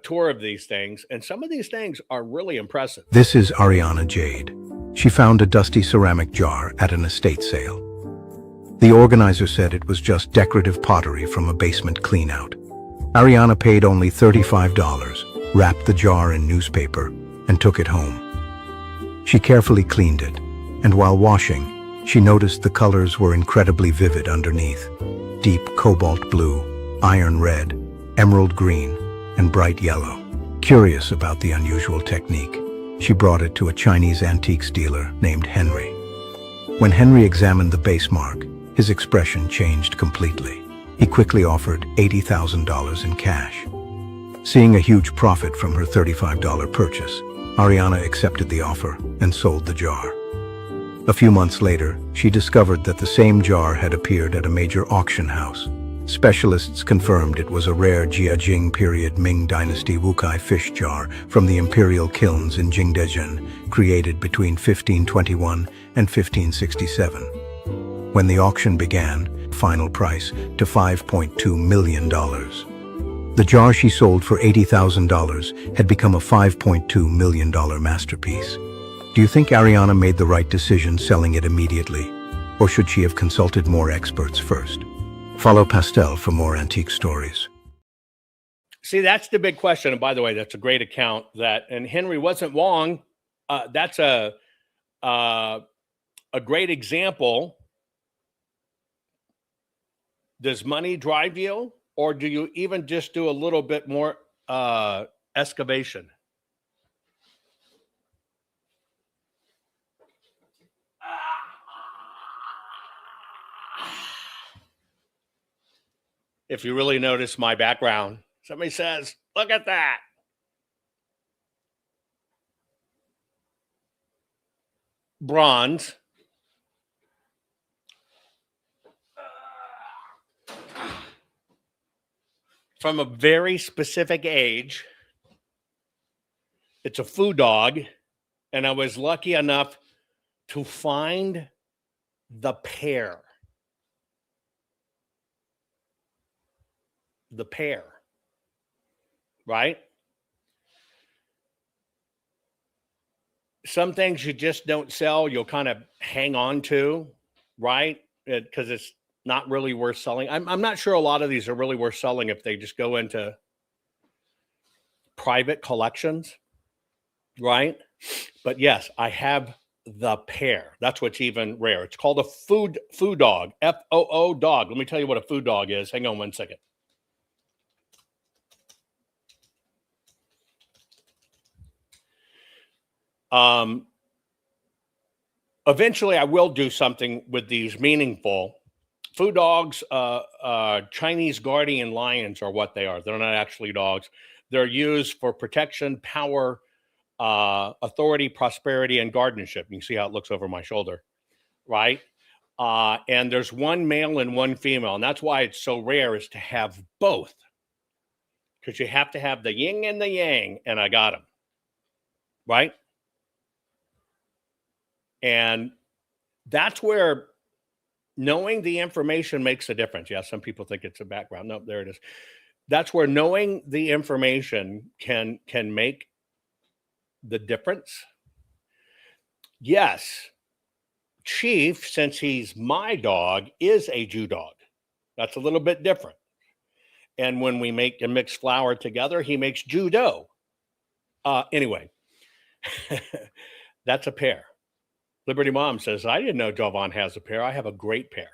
tour of these things, and some of these things are really impressive. This is Ariana Jade. She found a dusty ceramic jar at an estate sale. The organizer said it was just decorative pottery from a basement cleanout. Ariana paid only $35, wrapped the jar in newspaper, and took it home. She carefully cleaned it, and while washing, she noticed the colors were incredibly vivid underneath. Deep cobalt blue, iron red, emerald green, and bright yellow. Curious about the unusual technique, she brought it to a Chinese antiques dealer named Henry. When Henry examined the base mark, his expression changed completely. He quickly offered $80,000 in cash. Seeing a huge profit from her $35 purchase, Ariana accepted the offer and sold the jar. A few months later, she discovered that the same jar had appeared at a major auction house. Specialists confirmed it was a rare Jiajing period Ming Dynasty Wukai fish jar from the imperial kilns in Jingdezhen, created between 1521 and 1567. When the auction began, final price to $5.2 million. The jar she sold for $80,000 had become a $5.2 million masterpiece. Do you think Ariana made the right decision selling it immediately? Or should she have consulted more experts first? Follow Pastel for more antique stories. See, that's the big question. And by the way, that's a great account. And Henry wasn't wrong. That's a great example. Does money drive you? Or do you even just do a little bit more excavation? If you really notice my background, somebody says, look at that. Bronze. From a very specific age. It's a food dog. And I was lucky enough to find the pair. The pair. Right? Some things you just don't sell, you'll kind of hang on to, right? Because it's not really worth selling. I'm not sure a lot of these are really worth selling if they just go into private collections, right? But yes, I have the pair. That's what's even rare. It's called a food dog, FOO dog. Let me tell you what a food dog is. Hang on one second. Eventually I will do something with these meaningful. Food dogs, Chinese guardian lions are what they are. They're not actually dogs. They're used for protection, power, authority, prosperity, and guardianship. You can see how it looks over my shoulder, right? And there's one male and one female, and that's why it's so rare is to have both. Because you have to have the yin and the yang, and I got them, right? And that's where knowing the information makes a difference. Yeah, some people think it's a background. No, there it is. That's where knowing the information can make the difference. Yes, Chief, since he's my dog, is a Jew dog. That's a little bit different. And when we make and mix flour together, he makes Jew dough. Anyway, that's a pair. Liberty Mom says, I didn't know Jovan has a pair. I have a great pair.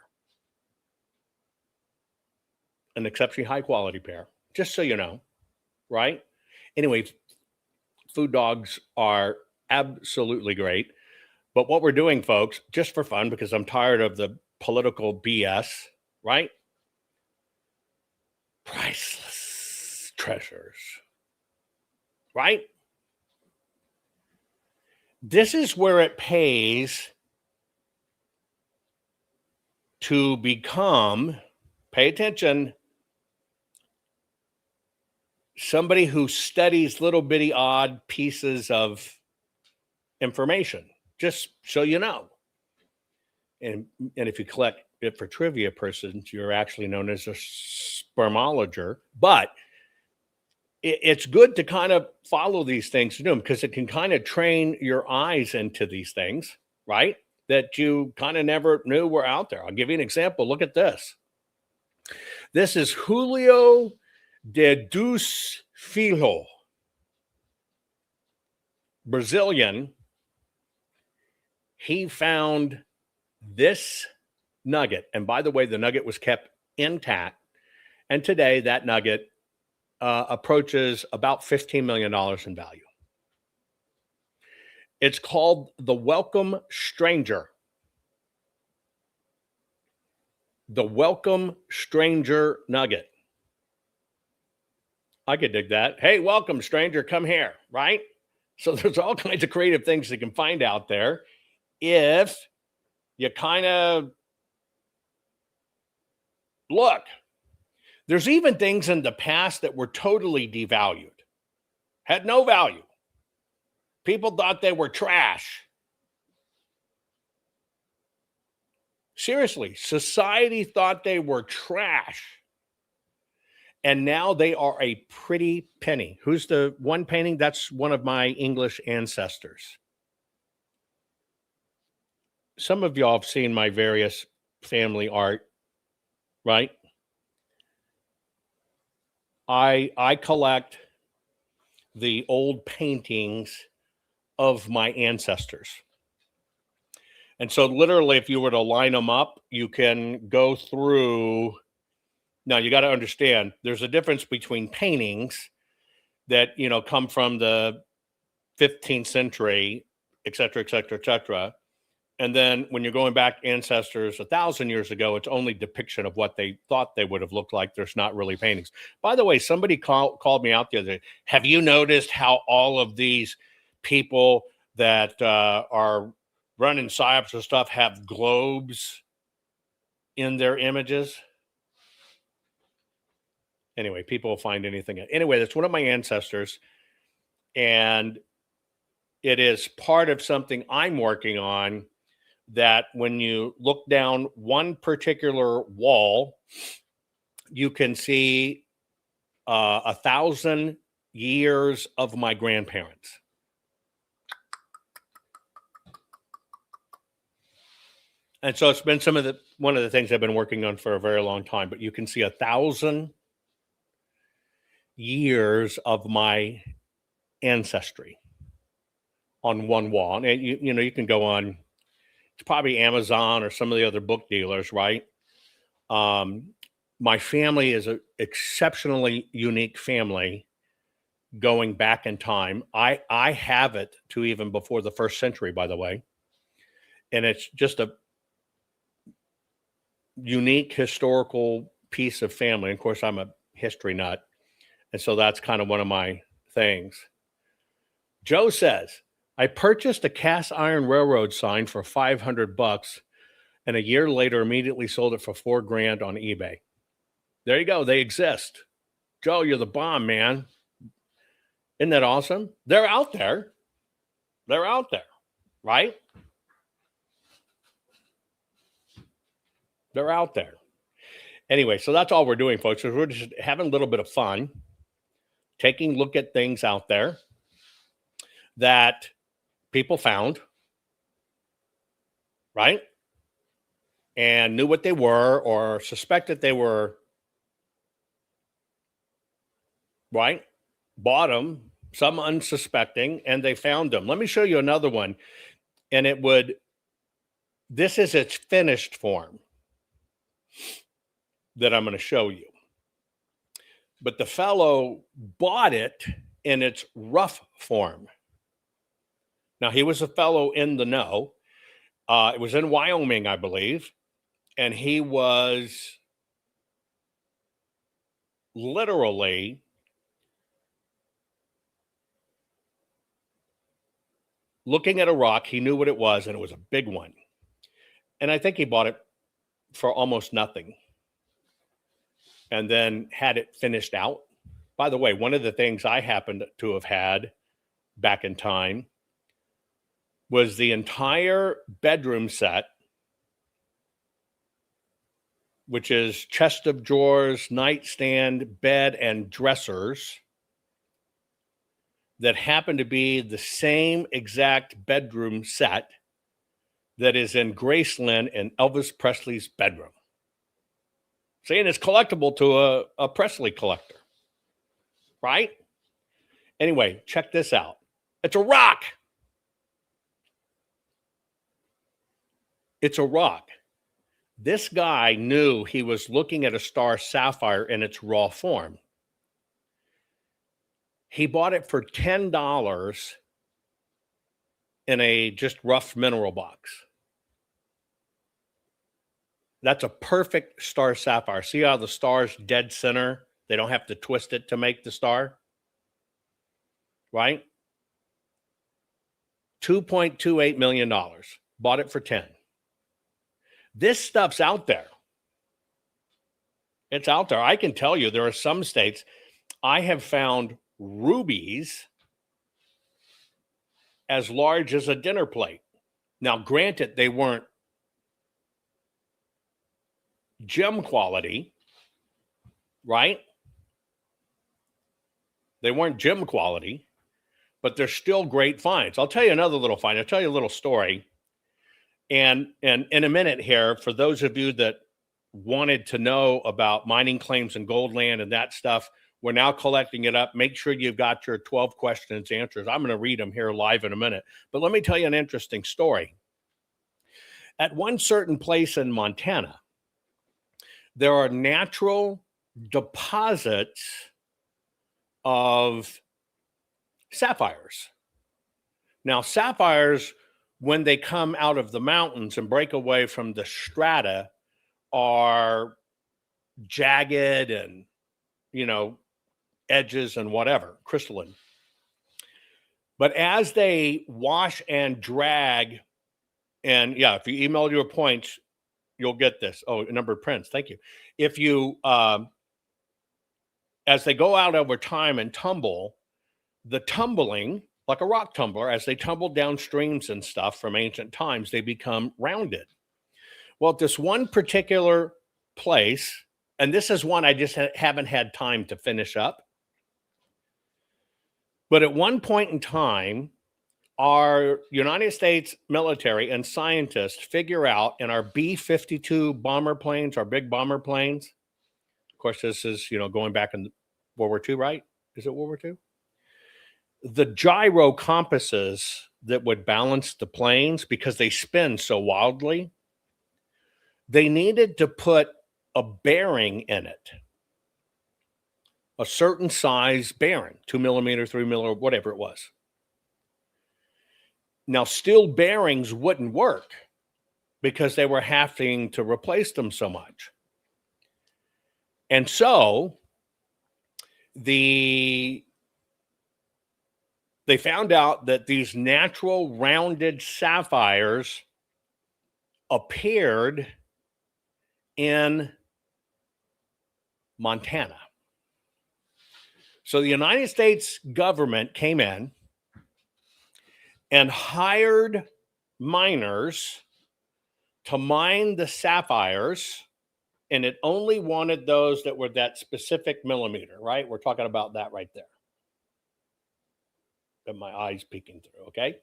An exceptionally high quality pair, just so you know, right? Anyway, food dogs are absolutely great. But what we're doing, folks, just for fun, because I'm tired of the political BS, right? Priceless treasures, right? This is where it pays to become, pay attention, somebody who studies little bitty odd pieces of information, just so you know. And if you collect it for trivia persons, you're actually known as a spermologer. But it's good to kind of follow these things to do them, because it can kind of train your eyes into these things, right? That you kind of never knew were out there. I'll give you an example. Look at this. This is Julio de Dos Filho, Brazilian. He found this nugget. And by the way, the nugget was kept intact. And today that nugget approaches about $15 million in value. It's called the Welcome Stranger. The Welcome Stranger nugget. I could dig that. Hey, welcome, stranger, come here, right? So there's all kinds of creative things you can find out there if you kind of look. There's even things in the past that were totally devalued, had no value. People thought they were trash. Seriously, society thought they were trash. And now they are a pretty penny. Who's the one painting? That's one of my English ancestors. Some of y'all have seen my various family art, right? I collect the old paintings of my ancestors. And so literally, if you were to line them up, you can go through. Now, you got to understand, there's a difference between paintings that, come from the 15th century, et cetera, et cetera, et cetera. And then when you're going back ancestors 1,000 years ago, it's only depiction of what they thought they would have looked like. There's not really paintings. By the way, somebody called me out the other day. Have you noticed how all of these people that are running psyops and stuff have globes in their images? Anyway, people will find anything. Anyway, that's one of my ancestors. And it is part of something I'm working on, that when you look down one particular wall, you can see 1,000 years of my grandparents. And so it's been one of the things I've been working on for a very long time. But you can see 1,000 years of my ancestry on one wall. And you can go on, it's probably Amazon or some of the other book dealers, right? My family is an exceptionally unique family going back in time. I have it to even before the 1st century, by the way. And it's just a unique historical piece of family. Of course, I'm a history nut. And so that's kind of one of my things. Joe says, I purchased a cast iron railroad sign for $500, and a year later immediately sold it for $4,000 on eBay. There you go. They exist. Joe, you're the bomb, man. Isn't that awesome? They're out there. They're out there, right? They're out there. Anyway, so that's all we're doing, folks. We're just having a little bit of fun, taking a look at things out there that people found. right? And knew what they were or suspected they were, right? Bought them, some unsuspecting, and they found them. Let me show you another one. And this is its finished form that I'm going to show you. But the fellow bought it in its rough form. Now, he was a fellow in the know. It was in Wyoming, I believe. And he was literally looking at a rock. He knew what it was, and it was a big one. And I think he bought it for almost nothing and then had it finished out. By the way, one of the things I happened to have had back in time was the entire bedroom set, which is chest of drawers, nightstand, bed, and dressers, that happen to be the same exact bedroom set that is in Graceland in Elvis Presley's bedroom. See, and it's collectible to a Presley collector, right? Anyway, check this out. It's a rock. It's a rock. This guy knew he was looking at a star sapphire in its raw form. He bought it for $10 in a just rough mineral box. That's a perfect star sapphire. See how the star's dead center? They don't have to twist it to make the star, right? $2.28 million. Bought it for 10. This stuff's out there. It's out there. I can tell you there are some states I have found rubies as large as a dinner plate. Now, granted, they weren't gem quality, right? They weren't gem quality, but they're still great finds. I'll tell you another little find. I'll tell you a little story. And in a minute here, for those of you that wanted to know about mining claims and gold land and that stuff, we're now collecting it up. Make sure you've got your 12 questions answers. I'm going to read them here live in a minute. But let me tell you an interesting story. At one certain place in Montana, there are natural deposits of sapphires. Now, sapphires, when they come out of the mountains and break away from the strata, are jagged and, edges and whatever, crystalline. But as they wash and drag, and yeah, if you email your points, you'll get this. Oh, number of prints. Thank you. If you, as they go out over time and tumble, the tumbling, like a rock tumbler, as they tumble down streams and stuff from ancient times, they become rounded. Well, at this one particular place, and this is one I just haven't had time to finish up, but at one point in time, our United States military and scientists figure out in our B-52 bomber planes, our big bomber planes. Of course, this is, going back in World War II, right? Is it World War II? The gyro compasses that would balance the planes, because they spin so wildly, they needed to put a bearing in it. A certain size bearing, 2 millimeter, 3 millimeter, whatever it was. Now, steel bearings wouldn't work because they were having to replace them so much. And so they found out that these natural rounded sapphires appeared in Montana. So the United States government came in and hired miners to mine the sapphires, and it only wanted those that were that specific millimeter, right? We're talking about that right there. Got my eyes peeking through, okay?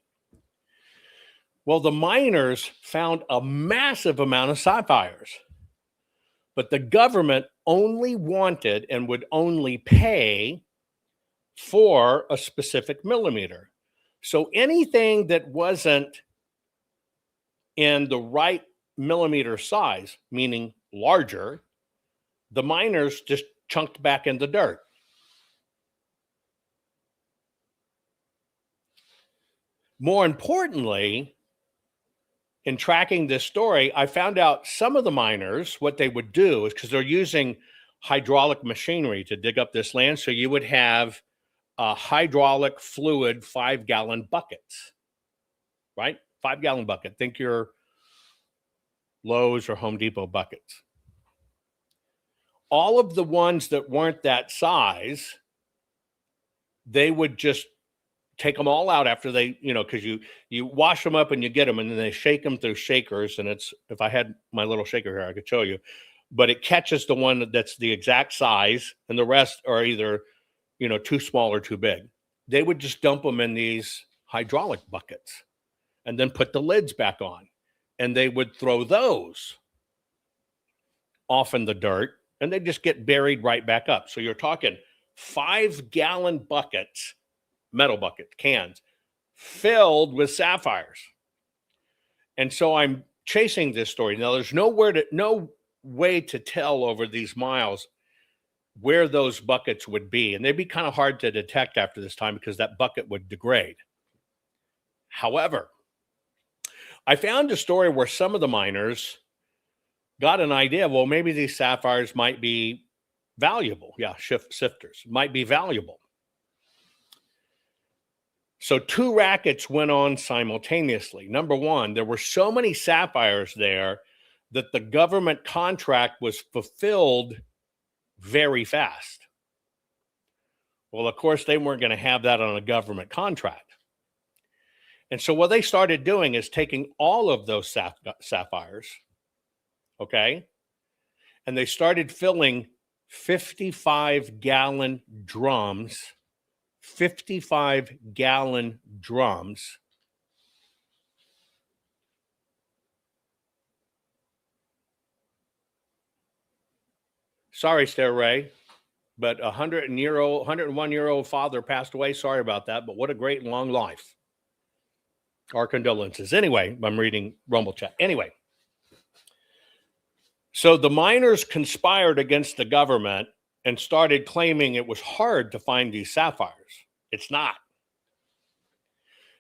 Well, the miners found a massive amount of sapphires, but the government only wanted and would only pay for a specific millimeter. So anything that wasn't in the right millimeter size, meaning larger, the miners just chunked back in the dirt. More importantly, in tracking this story, I found out some of the miners, what they would do is, because they're using hydraulic machinery to dig up this land, so you would have a hydraulic fluid 5-gallon buckets, right? 5-gallon bucket. Think your Lowe's or Home Depot buckets. All of the ones that weren't that size, they would just take them all out after they, because you wash them up and you get them, and then they shake them through shakers. And it's, if I had my little shaker here, I could show you, but it catches the one that's the exact size, and the rest are either, too small or too big. They would just dump them in these hydraulic buckets and then put the lids back on, and they would throw those off in the dirt, and they just get buried right back up. So you're talking 5-gallon buckets, metal bucket cans, filled with sapphires. And so I'm chasing this story. Now there's no way to tell over these miles where those buckets would be. And they'd be kind of hard to detect after this time because that bucket would degrade. However, I found a story where some of the miners got an idea, well, maybe these sapphires might be valuable. Yeah, sifters might be valuable. So 2 rackets went on simultaneously. Number one, there were so many sapphires there that the government contract was fulfilled very fast. Well, of course, they weren't going to have that on a government contract. And so what they started doing is taking all of those sapphires, okay, and they started filling 55-gallon drums, 55-gallon drums. Sorry, Stair Ray, but a 101-year-old father passed away. Sorry about that, but what a great long life. Our condolences. Anyway, I'm reading Rumble Chat. Anyway, so the miners conspired against the government and started claiming it was hard to find these sapphires. It's not.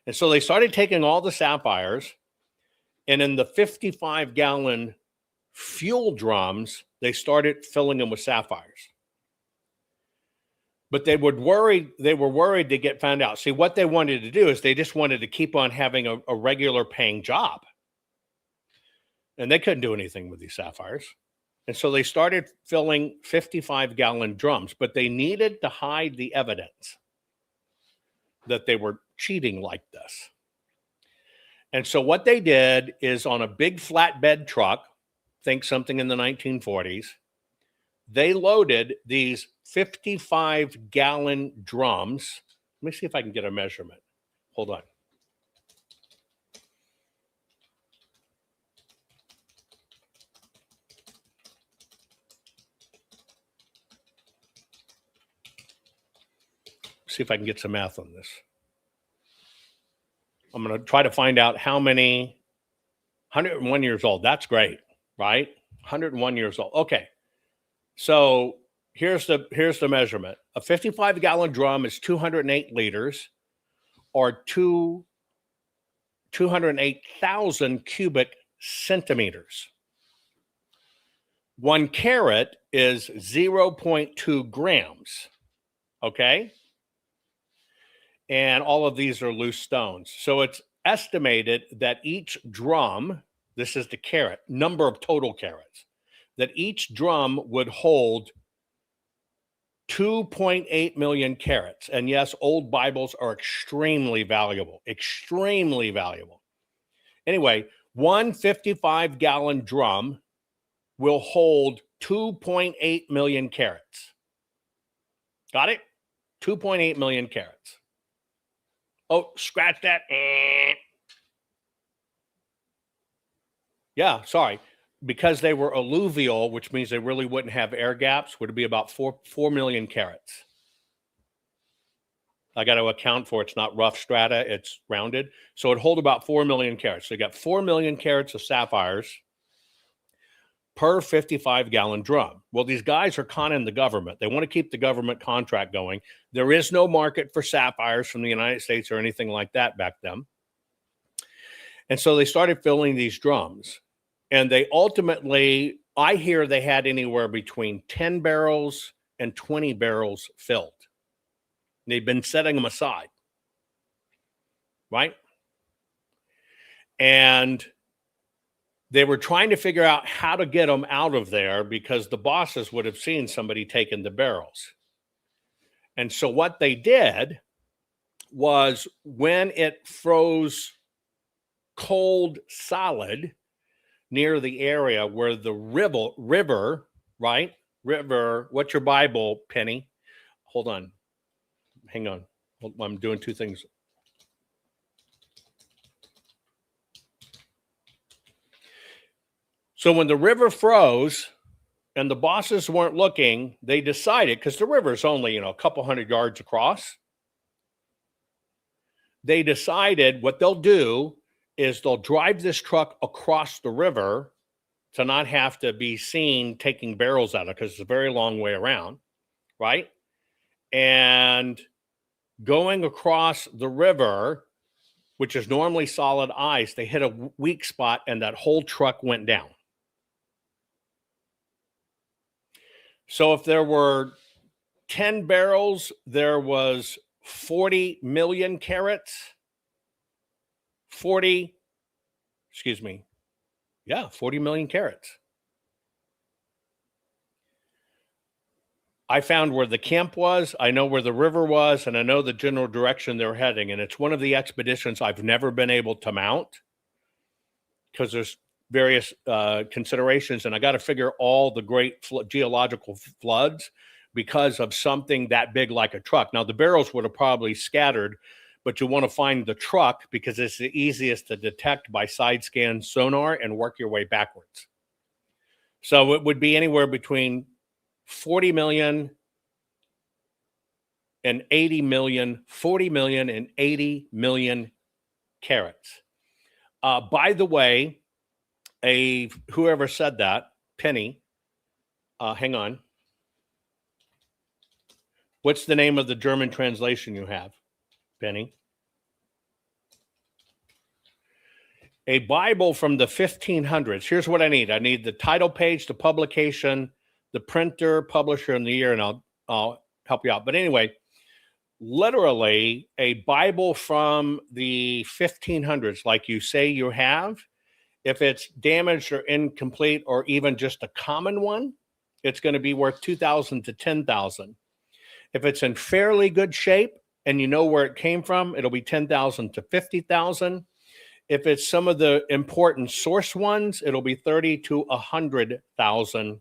And so they started taking all the sapphires, and in the 55-gallon fuel drums, they started filling them with sapphires. But they were worried to get found out. See, what they wanted to do is they just wanted to keep on having a regular paying job. And they couldn't do anything with these sapphires. And so they started filling 55-gallon drums, but they needed to hide the evidence that they were cheating like this. And so what they did is, on a big flatbed truck, think something in the 1940s, they loaded these 55-gallon drums. Let me see if I can get a measurement. Hold on. See if I can get some math on this. I'm going to try to find out how many. 101 years old. That's great, right? 101 years old. Okay. So here's the measurement. A 55-gallon drum is 208 liters, or 208,000 cubic centimeters. 1 carat is 0.2 grams. Okay? And all of these are loose stones. So it's estimated that each drum, this is the carat, number of total carats, that each drum would hold 2.8 million carats. And yes, old Bibles are extremely valuable, extremely valuable. Anyway, 1 55-gallon drum will hold 2.8 million carats. Got it? 2.8 million carats. Oh, scratch that. Yeah, sorry. Because they were alluvial, which means they really wouldn't have air gaps, would be about 4 million carats. I got to account for it's not rough strata, it's rounded. So it'd hold about 4 million carats. So you got 4 million carats of sapphires per 55-gallon drum. Well, these guys are conning the government. They want to keep the government contract going. There is no market for sapphires from the United States or anything like that back then. And so they started filling these drums. And they ultimately, I hear they had anywhere between 10 barrels and 20 barrels filled. They've been setting them aside, right? And they were trying to figure out how to get them out of there because the bosses would have seen somebody taking the barrels. And so what they did was when it froze cold solid near the area where the river, right? River, what's your Bible, Penny? Hold on. Hang on. I'm doing two things. So when the river froze and the bosses weren't looking, they decided, because the river's only, a couple hundred yards across, they decided what they'll do is they'll drive this truck across the river to not have to be seen taking barrels out of it, because it's a very long way around, right? And going across the river, which is normally solid ice, they hit a weak spot and that whole truck went down. So if there were 10 barrels, there was 40 million carats. 40 million carats. I found where the camp was, I know where the river was, and I know the general direction they're heading. And it's one of the expeditions I've never been able to mount because there's various considerations, and I got to figure all the great geological floods because of something that big like a truck. Now, the barrels would have probably scattered, but you want to find the truck because it's the easiest to detect by side scan sonar and work your way backwards. So it would be anywhere between 40 million and 80 million, 40 million and 80 million carats. By the way, whoever said that, Penny, hang on. What's the name of the German translation you have, Penny? A Bible from the 1500s. Here's what I need. I need the title page, the publication, the printer, publisher, and the year, and I'll help you out. But anyway, literally a Bible from the 1500s, like you say you have, if it's damaged or incomplete or even just a common one, it's going to be worth $2,000 to $10,000. If it's in fairly good shape and you know where it came from, it'll be $10,000 to $50,000. If it's some of the important source ones, it'll be $30,000 to $100,000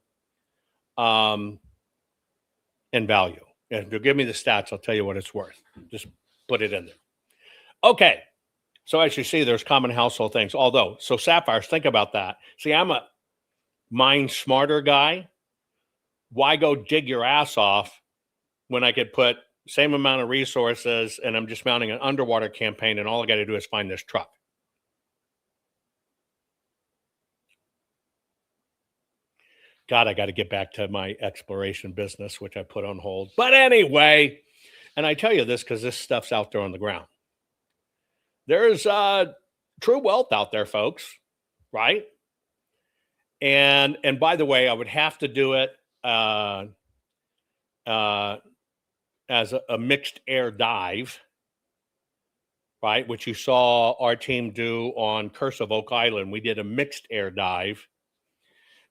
in value. And if you'll give me the stats, I'll tell you what it's worth. Just put it in there. Okay. So as you see, there's common household things. So sapphires, think about that. See, I'm a mind smarter guy. Why go dig your ass off when I could put same amount of resources and I'm just mounting an underwater campaign and all I got to do is find this truck? God, I got to get back to my exploration business, which I put on hold. But anyway, and I tell you this because this stuff's out there on the ground. There's true wealth out there, folks, right? And by the way, I would have to do it as a mixed air dive, right? Which you saw our team do on Curse of Oak Island. We did a mixed air dive.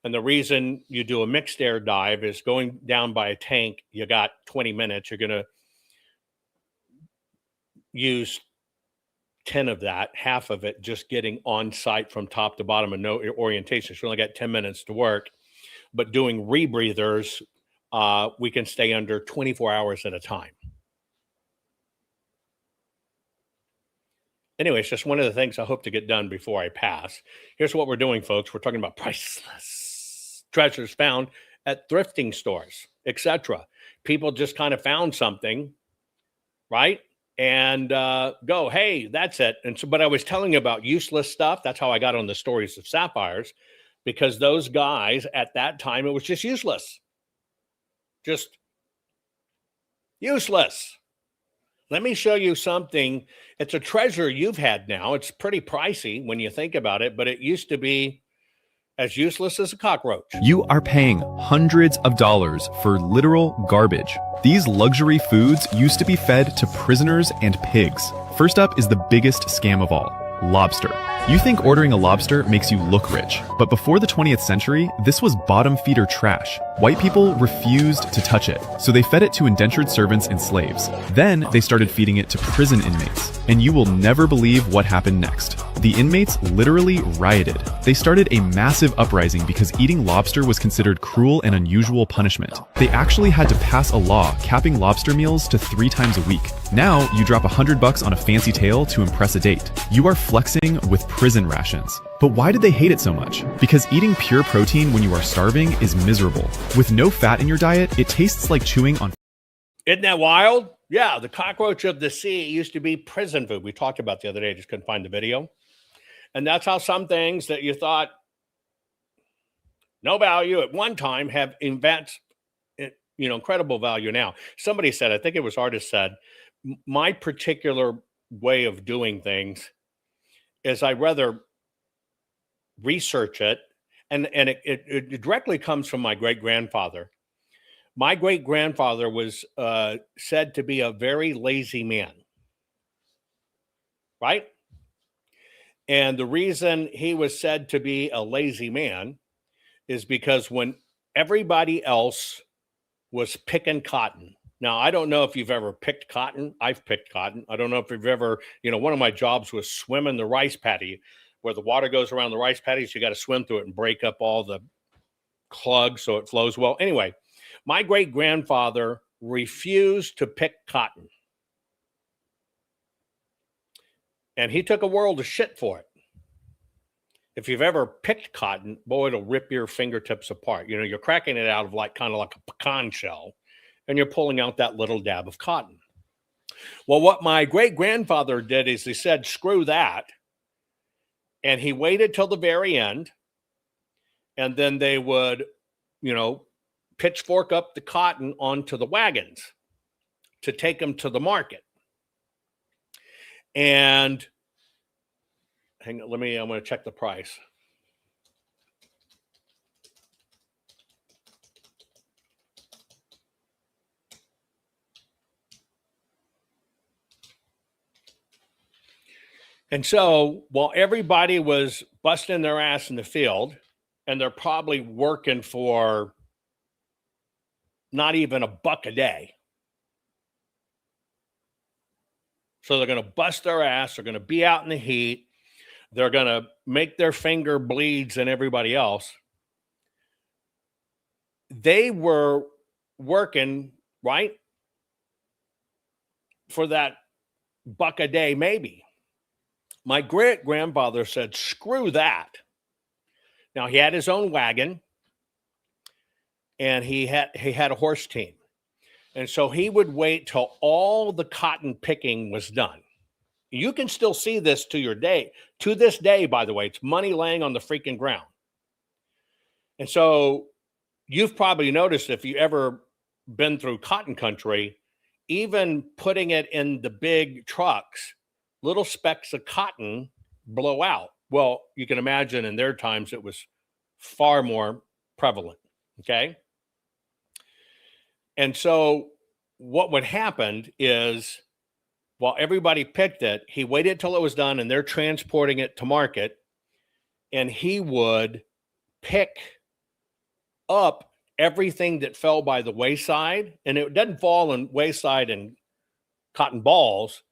And the reason you do a mixed air dive is going down by a tank, you got 20 minutes. You're going to use 10 of that, half of it just getting on site from top to bottom and no orientation. So you only got 10 minutes to work. But doing rebreathers, we can stay under 24 hours at a time. Anyway, it's just one of the things I hope to get done before I pass. Here's what we're doing, folks. We're talking about priceless treasures found at thrifting stores, etc. People just kind of found something, right? And go, hey, that's it. And so, but I was telling you about useless stuff. That's how I got on the stories of sapphires, because those guys at that time, it was just useless. Just useless. Let me show you something. It's a treasure you've had now. It's pretty pricey when you think about it, but it used to be as useless as a cockroach. You are paying hundreds of dollars for literal garbage. These luxury foods used to be fed to prisoners and pigs. First up is the biggest scam of all, lobster. You think ordering a lobster makes you look rich, but before the 20th century, this was bottom feeder trash. White people refused to touch it, so they fed it to indentured servants and slaves. Then they started feeding it to prison inmates, and you will never believe what happened next. The inmates literally rioted. They started a massive uprising because eating lobster was considered cruel and unusual punishment. They actually had to pass a law capping lobster meals to 3 times a week. Now you drop $100 on a fancy tale to impress a date. You are flexing with prison rations. But why did they hate it so much? Because eating pure protein when you are starving is miserable. With no fat in your diet, it tastes like chewing on... Isn't that wild? Yeah, the cockroach of the sea used to be prison food. We talked about the other day, just couldn't find the video. And that's how some things that you thought no value at one time have incredible value now. Somebody said, I think it was artist said, my particular way of doing things is I rather research it, and it directly comes from my great-grandfather. My great-grandfather was said to be a very lazy man, right? And the reason he was said to be a lazy man is because when everybody else was picking cotton. Now, I don't know if you've ever picked cotton. I've picked cotton. I don't know if you've ever, one of my jobs was swimming the rice paddy, where the water goes around the rice paddies. You got to swim through it and break up all the clugs so it flows well. Anyway, my great-grandfather refused to pick cotton. And he took a world of shit for it. If you've ever picked cotton, boy, it'll rip your fingertips apart. You're cracking it out of kind of like a pecan shell, and you're pulling out that little dab of cotton. Well, what my great-grandfather did is he said, screw that. And he waited till the very end, and then they would, pitchfork up the cotton onto the wagons to take them to the market. And hang on, I'm going to check the price. And so while everybody was busting their ass in the field, and they're probably working for not even $1 a day. So they're going to bust their ass. They're going to be out in the heat. They're going to make their finger bleeds and everybody else. They were working, right, for that $1 a day, maybe. My great-grandfather said, screw that. Now, he had his own wagon, and he had a horse team. And so he would wait till all the cotton picking was done. You can still see this to this day, by the way. It's money laying on the freaking ground. And so you've probably noticed, if you ever been through cotton country, even putting it in the big trucks, little specks of cotton blow out. Well, you can imagine in their times it was far more prevalent, okay? And so what would happen is, while everybody picked it, he waited till it was done, and they're transporting it to market, and he would pick up everything that fell by the wayside, and it doesn't fall in wayside and cotton balls.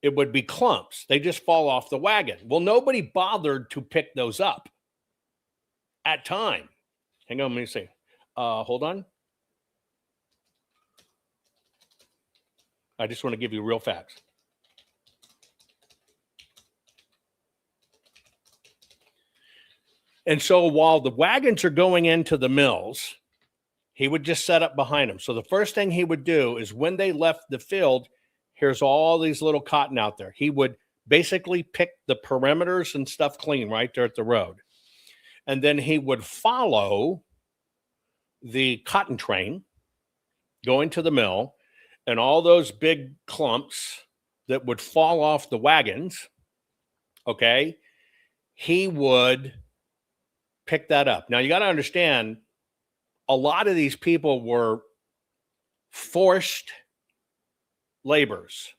It would be clumps. They just fall off the wagon. Well, nobody bothered to pick those up at time. Hang on, let me see. Hold on. I just want to give you real facts. And so while the wagons are going into the mills, he would just set up behind them. So the first thing he would do is when they left the field, here's all these little cotton out there. He would basically pick the perimeters and stuff clean right there at the road. And then he would follow the cotton train going to the mill, and all those big clumps that would fall off the wagons, okay, he would pick that up. Now, you got to understand, a lot of these people were forced laborers.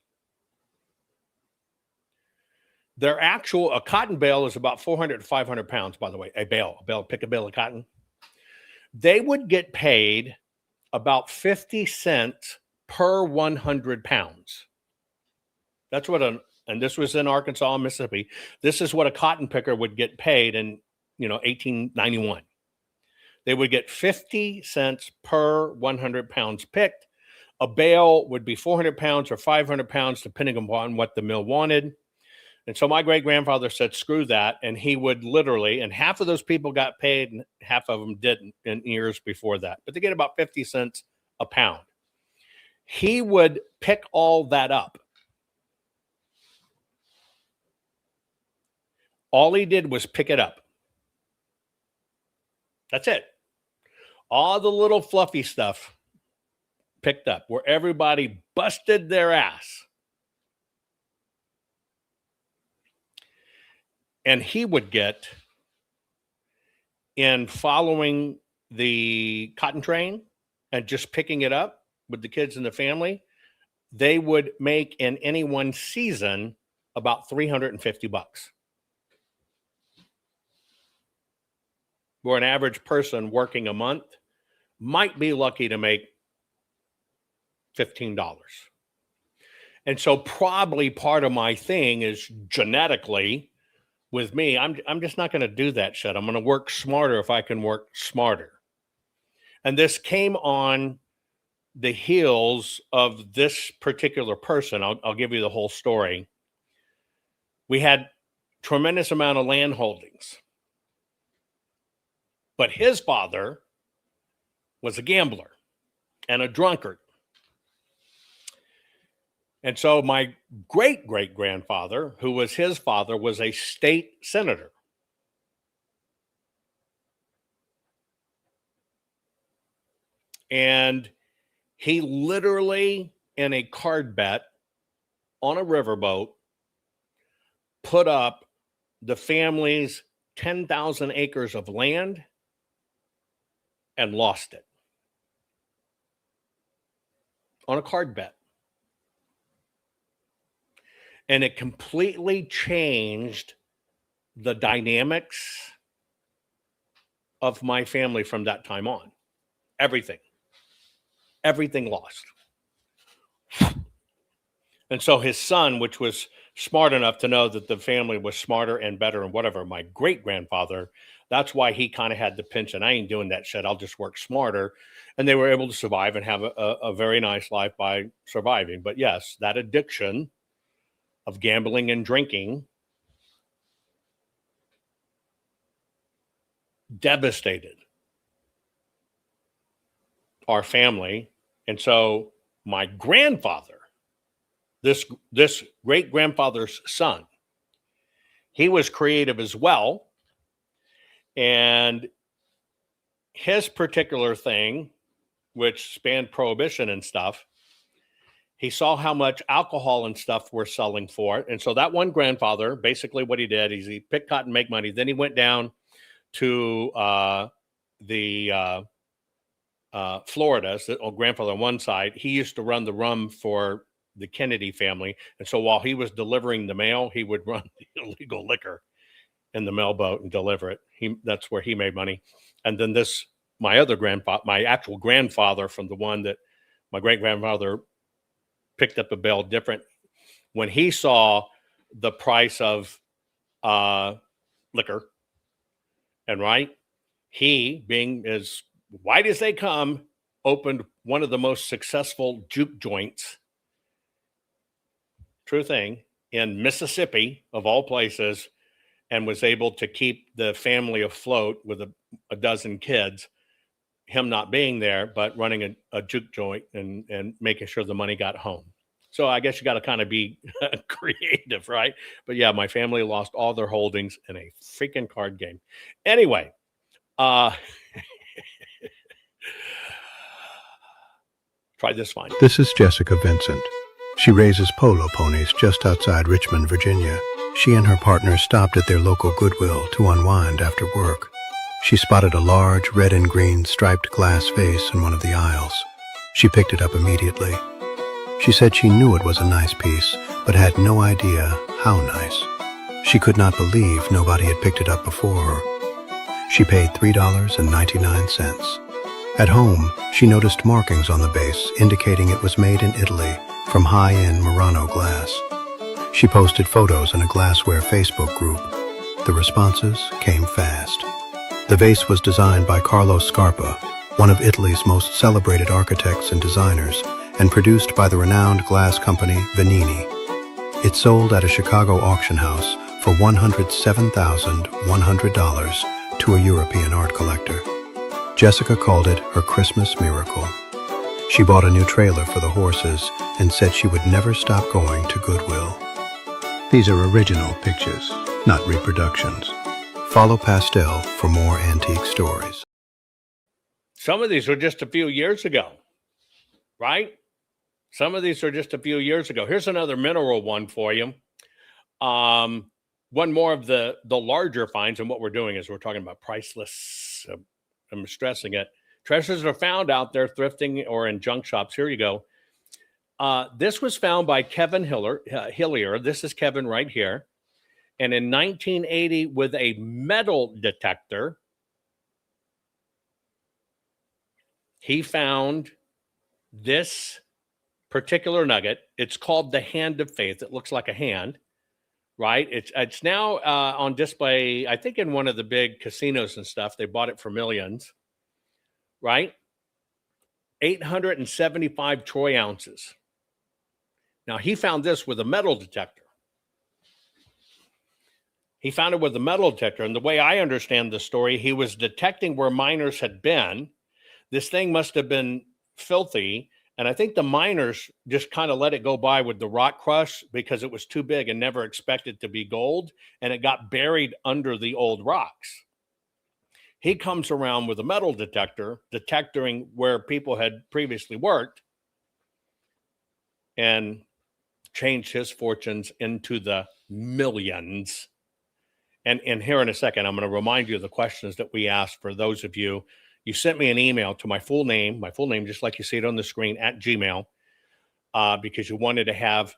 A cotton bale is about 400 to 500 pounds, by the way, pick a bale of cotton. They would get paid about 50 cents per 100 pounds. That's what and this was in Arkansas and Mississippi. This is what a cotton picker would get paid in, 1891. They would get 50 cents per 100 pounds picked. A bale would be 400 pounds or 500 pounds, depending upon what the mill wanted. And so my great-grandfather said, screw that. And he would literally, and half of those people got paid and half of them didn't in years before that. But they get about 50 cents a pound. He would pick all that up. All he did was pick it up. That's it. All the little fluffy stuff picked up, where everybody busted their ass. And he would get, in following the cotton train and just picking it up with the kids and the family, they would make in any one season about $350. Where an average person working a month might be lucky to make $15. And so probably part of my thing is genetically, with me, I'm just not going to do that shit. I'm going to work smarter if I can work smarter. And this came on the heels of this particular person. I'll give you the whole story. We had tremendous amount of land holdings. But his father was a gambler and a drunkard. And so my great-great-grandfather, who was his father, was a state senator. And he literally, in a card bet on a riverboat, put up the family's 10,000 acres of land and lost it on a card bet. And it completely changed the dynamics of my family from that time on. Everything lost. And so his son, which was smart enough to know that the family was smarter and better and whatever, my great-grandfather, that's why he kind of had the pension. I ain't doing that shit. I'll just work smarter. And they were able to survive and have a very nice life by surviving. But yes, that addiction of gambling and drinking devastated our family. And so my grandfather, this great-grandfather's son, he was creative as well. And his particular thing, which spanned prohibition and stuff, he saw how much alcohol and stuff were selling for it. And so that one grandfather, basically what he did is he picked cotton, make money. Then he went down to Florida. So grandfather on one side, he used to run the rum for the Kennedy family. And so while he was delivering the mail, he would run the illegal liquor in the mailboat and deliver it. That's where he made money. And then my actual grandfather from the one that my great-grandfather picked up a bale different. When he saw the price of liquor, and he, being as white as they come, opened one of the most successful juke joints, true thing, in Mississippi, of all places. and was able to keep the family afloat with a dozen kids, him not being there, but running a juke joint and making sure the money got home. So I guess you got to kind of be creative, right? But yeah, my family lost all their holdings in a freaking card game. Anyway, try this one. This is Jessica Vincent. She raises polo ponies just outside Richmond, Virginia. She and her partner stopped at their local Goodwill to unwind after work. She spotted a large red and green striped glass vase in one of the aisles. She picked it up immediately. She said she knew it was a nice piece, but had no idea how nice. She could not believe nobody had picked it up before her. She paid $3.99. At home, she noticed markings on the base indicating it was made in Italy from high-end Murano glass. She posted photos in a glassware Facebook group. The responses came fast. The vase was designed by Carlo Scarpa, one of Italy's most celebrated architects and designers, and produced by the renowned glass company Venini. It sold at a Chicago auction house for $107,100 to a European art collector. Jessica called it her Christmas miracle. She bought a new trailer for the horses and said she would never stop going to Goodwill. These are original pictures, not reproductions. Follow Pastel for more antique stories. Some of these were just a few years ago, right? Some of these are just a few years ago. Here's another mineral one for you. One more of the larger finds, and what we're doing is we're talking about priceless. I'm stressing it. Treasures are found out there thrifting or in junk shops. Here you go. This was found by Kevin Hillier. This is Kevin right here. And in 1980, with a metal detector, he found this particular nugget. It's called the Hand of Faith. It looks like a hand, right? It's now on display, I think, in one of the big casinos and stuff. They bought it for millions, right? 875 troy ounces. Now, he found this with a metal detector. He found it with a metal detector. And the way I understand the story, he was detecting where miners had been. This thing must have been filthy. And I think the miners just kind of let it go by with the rock crush because it was too big and never expected to be gold. And it got buried under the old rocks. He comes around with a metal detector, detecting where people had previously worked, and changed his fortunes into the millions. And here in a second, I'm going to remind you of the questions that we asked for those of you. You sent me an email to my full name, just like you see it on the screen, at Gmail, because you wanted to have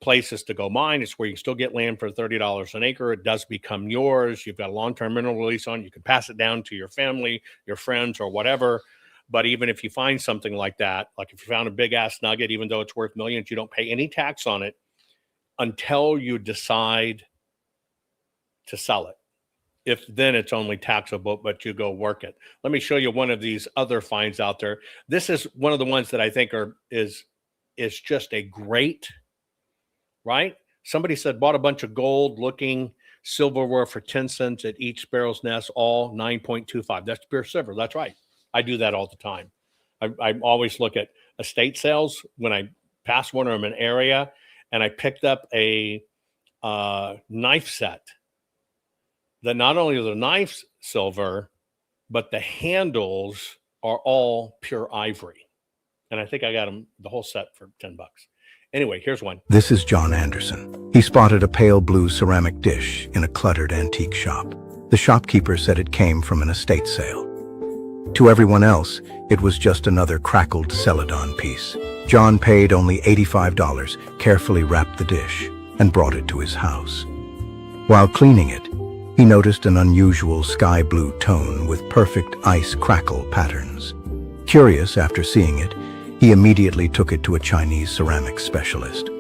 places to go mine. It's where you can still get land for $30 an acre. It does become yours. You've got a long-term mineral release on. You can pass it down to your family, your friends, or whatever. But even if you find something like that, like if you found a big-ass nugget, even though it's worth millions, you don't pay any tax on it until you decide to sell it. If then it's only taxable, but you go work it. Let me show you one of these other finds out there. This is one of the ones that I think is just a great, right? Somebody said bought a bunch of gold looking silverware for 10 cents at each Sparrow's Nest, all 9.25. That's pure silver. That's right. I do that all the time. I always look at estate sales when I pass one of them in an area, and I picked up a knife set that not only are the knives silver, but the handles are all pure ivory. And I think I got them, the whole set, for $10. Anyway, here's one. This is John Anderson. He spotted a pale blue ceramic dish in a cluttered antique shop. The shopkeeper said it came from an estate sale. To everyone else, it was just another crackled celadon piece. John paid only $85, carefully wrapped the dish, and brought it to his house. While cleaning it, he noticed an unusual sky blue tone with perfect ice crackle patterns. Curious after seeing it, he immediately took it to a Chinese ceramics specialist.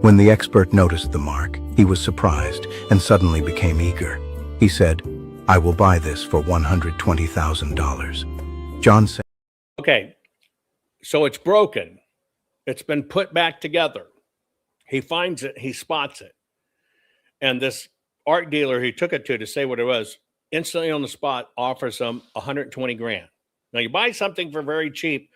When the expert noticed the mark, he was surprised and suddenly became eager. He said, "I will buy this for $120,000. John said, Okay, so it's broken. It's been put back together. He finds it, he spots it. And this art dealer who took it to say what it was, instantly on the spot offers them 120 grand. Now you buy something for very cheap.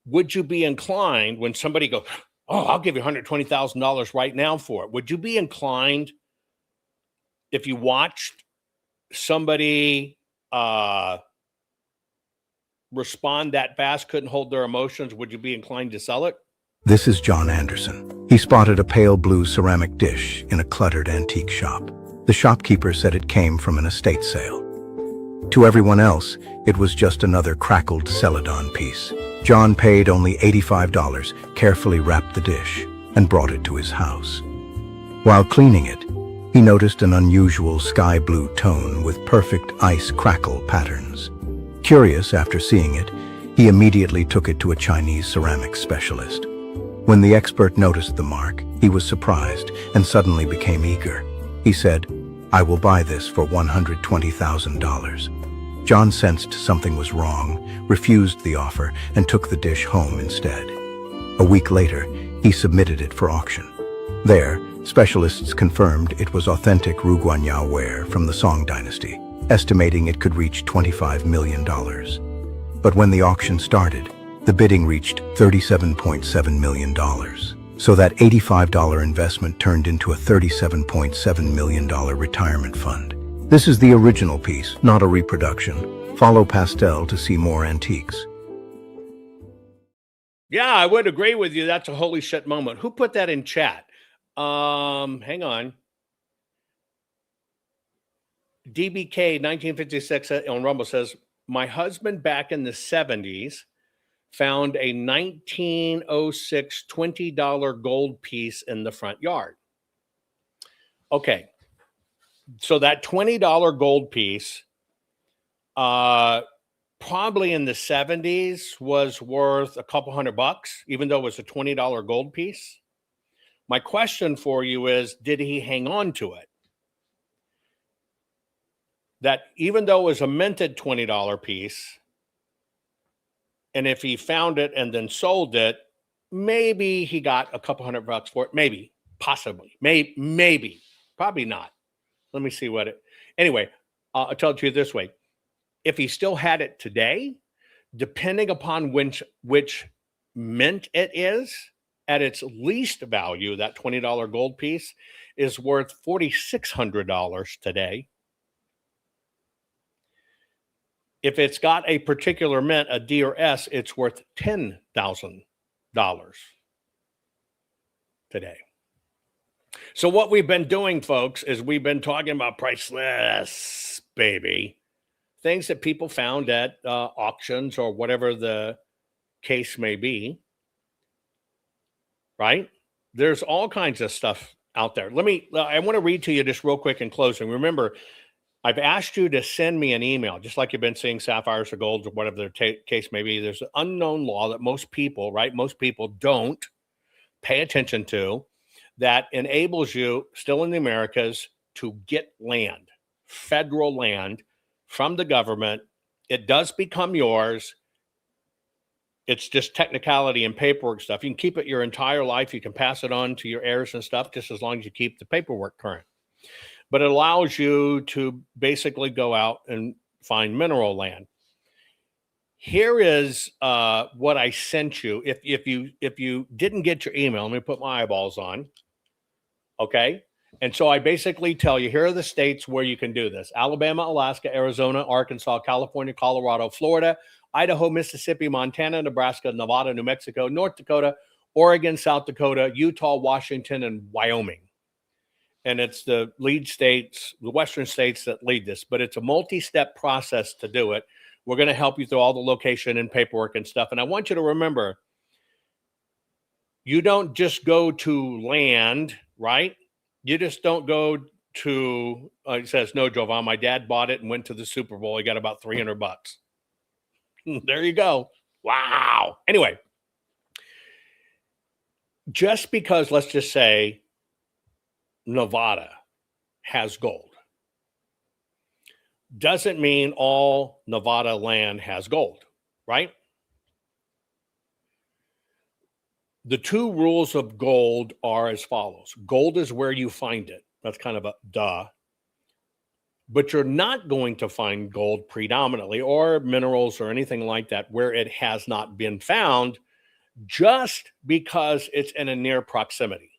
Would you be inclined when somebody goes, oh, I'll give you $120,000 right now for it? Would you be inclined if you watched somebody respond that fast, couldn't hold their emotions, would you be inclined to sell it? This is John Anderson. He spotted a pale blue ceramic dish in a cluttered antique shop. The shopkeeper said it came from an estate sale. To everyone else, it was just another crackled celadon piece. John paid only $85, carefully wrapped the dish, and brought it to his house. While cleaning it, he noticed an unusual sky blue tone with perfect ice crackle patterns. Curious after seeing it, he immediately took it to a Chinese ceramics specialist. When the expert noticed the mark, he was surprised and suddenly became eager. He said, "I will buy this for $120,000. John sensed something was wrong, refused the offer, and took the dish home instead. A week later, he submitted it for auction. There, specialists confirmed it was authentic Ruguanyao ware from the Song dynasty, estimating it could reach $25 million. But when the auction started, the bidding reached $37.7 million. So that $85 investment turned into a $37.7 million retirement fund. This is the original piece, not a reproduction. Follow Pastel to see more antiques. Yeah, I would agree with you. That's a holy shit moment. Who put that in chat? Hang on. DBK 1956 on Rumble says, my husband back in the 70s found a 1906 $20 gold piece in the front yard. Okay. So that $20 gold piece, probably in the 70s was worth a couple $100, even though it was a $20 gold piece. My question for you is, did he hang on to it? That even though it was a minted $20 piece, and if he found it and then sold it, maybe he got a couple $100 for it. Maybe, possibly, maybe, probably not. Let me see what it, anyway, I'll tell it to you this way. If he still had it today, depending upon which mint it is, at its least value, that $20 gold piece is worth $4,600 today. If it's got a particular mint, a D or S, it's worth $10,000 today. So what we've been doing, folks, is we've been talking about priceless, baby. Things that people found at auctions or whatever the case may be. Right? There's all kinds of stuff out there. I want to read to you just real quick in closing. Remember, I've asked you to send me an email, just like you've been seeing sapphires or golds or whatever the case may be. There's an unknown law that most people don't pay attention to that enables you, still in the Americas, to get land, federal land from the government. It does become yours. It's just technicality and paperwork stuff. You can keep it your entire life. You can pass it on to your heirs and stuff, just as long as you keep the paperwork current. But it allows you to basically go out and find mineral land. Here is what I sent you. If you didn't get your email, let me put my eyeballs on. Okay. And so I basically tell you, here are the states where you can do this: Alabama, Alaska, Arizona, Arkansas, California, Colorado, Florida, Idaho, Mississippi, Montana, Nebraska, Nevada, New Mexico, North Dakota, Oregon, South Dakota, Utah, Washington, and Wyoming. And it's the lead states, the Western states that lead this, but it's a multi-step process to do it. We're going to help you through all the location and paperwork and stuff. And I want you to remember, you don't just go to land, right? You just don't go to, it says, no, Jovan, my dad bought it and went to the Super Bowl. He got about $300. There you go. Wow. Anyway, just because, let's just say, Nevada has gold doesn't mean all Nevada land has gold, right? The two rules of gold are as follows. Gold is where you find it. That's kind of a duh. But you're not going to find gold predominantly or minerals or anything like that where it has not been found just because it's in a near proximity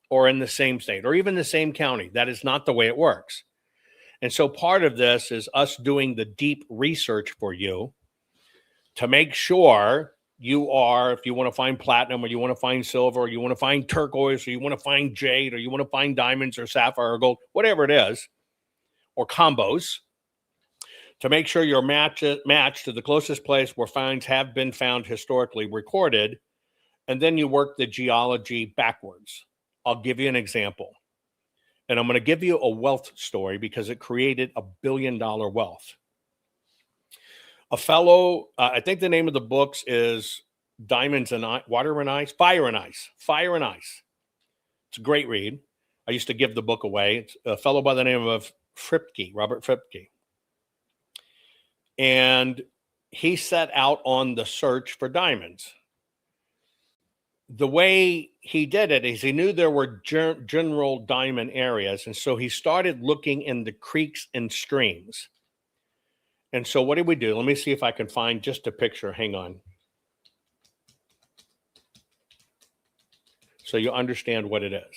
or in the same state or even the same county. That is not the way it works. And so part of this is us doing the deep research for you to make sure you are, if you want to find platinum or you want to find silver or you want to find turquoise or you want to find jade or you want to find diamonds or sapphire or gold, whatever it is, or combos, to make sure you're matched to the closest place where finds have been found historically recorded, and then you work the geology backwards. I'll give you an example. And I'm going to give you a wealth story because it created $1 billion wealth. A fellow, I think the name of the books is Diamonds and Water and Ice, Fire and Ice. It's a great read. I used to give the book away. It's a fellow by the name of Robert Fripke. And he set out on the search for diamonds. The way he did it is he knew there were general diamond areas. And so he started looking in the creeks and streams. And so what did we do? Let me see if I can find just a picture. Hang on. So you understand what it is.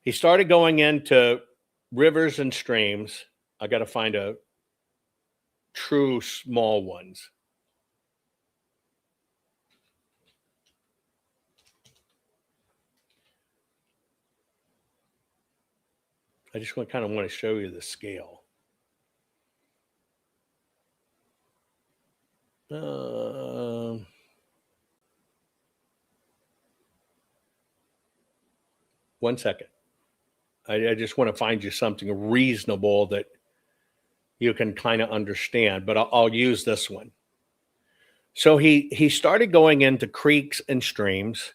He started going into rivers and streams. I got to find a true small ones. I just kind of want to show you the scale. One second. I just want to find you something reasonable that you can kind of understand, but I'll use this one. So he started going into creeks and streams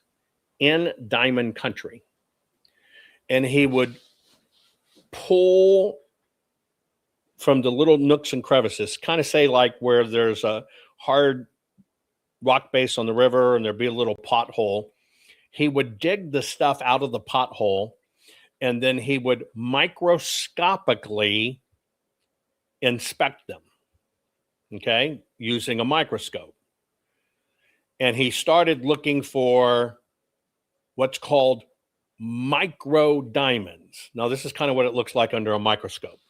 in diamond country, and he would pull from the little nooks and crevices, kind of say like where there's a hard rock base on the river and there'd be a little pothole. He would dig the stuff out of the pothole, and then he would microscopically inspect them, okay, using a microscope. And he started looking for what's called micro diamonds. Now, this is kind of what it looks like under a microscope.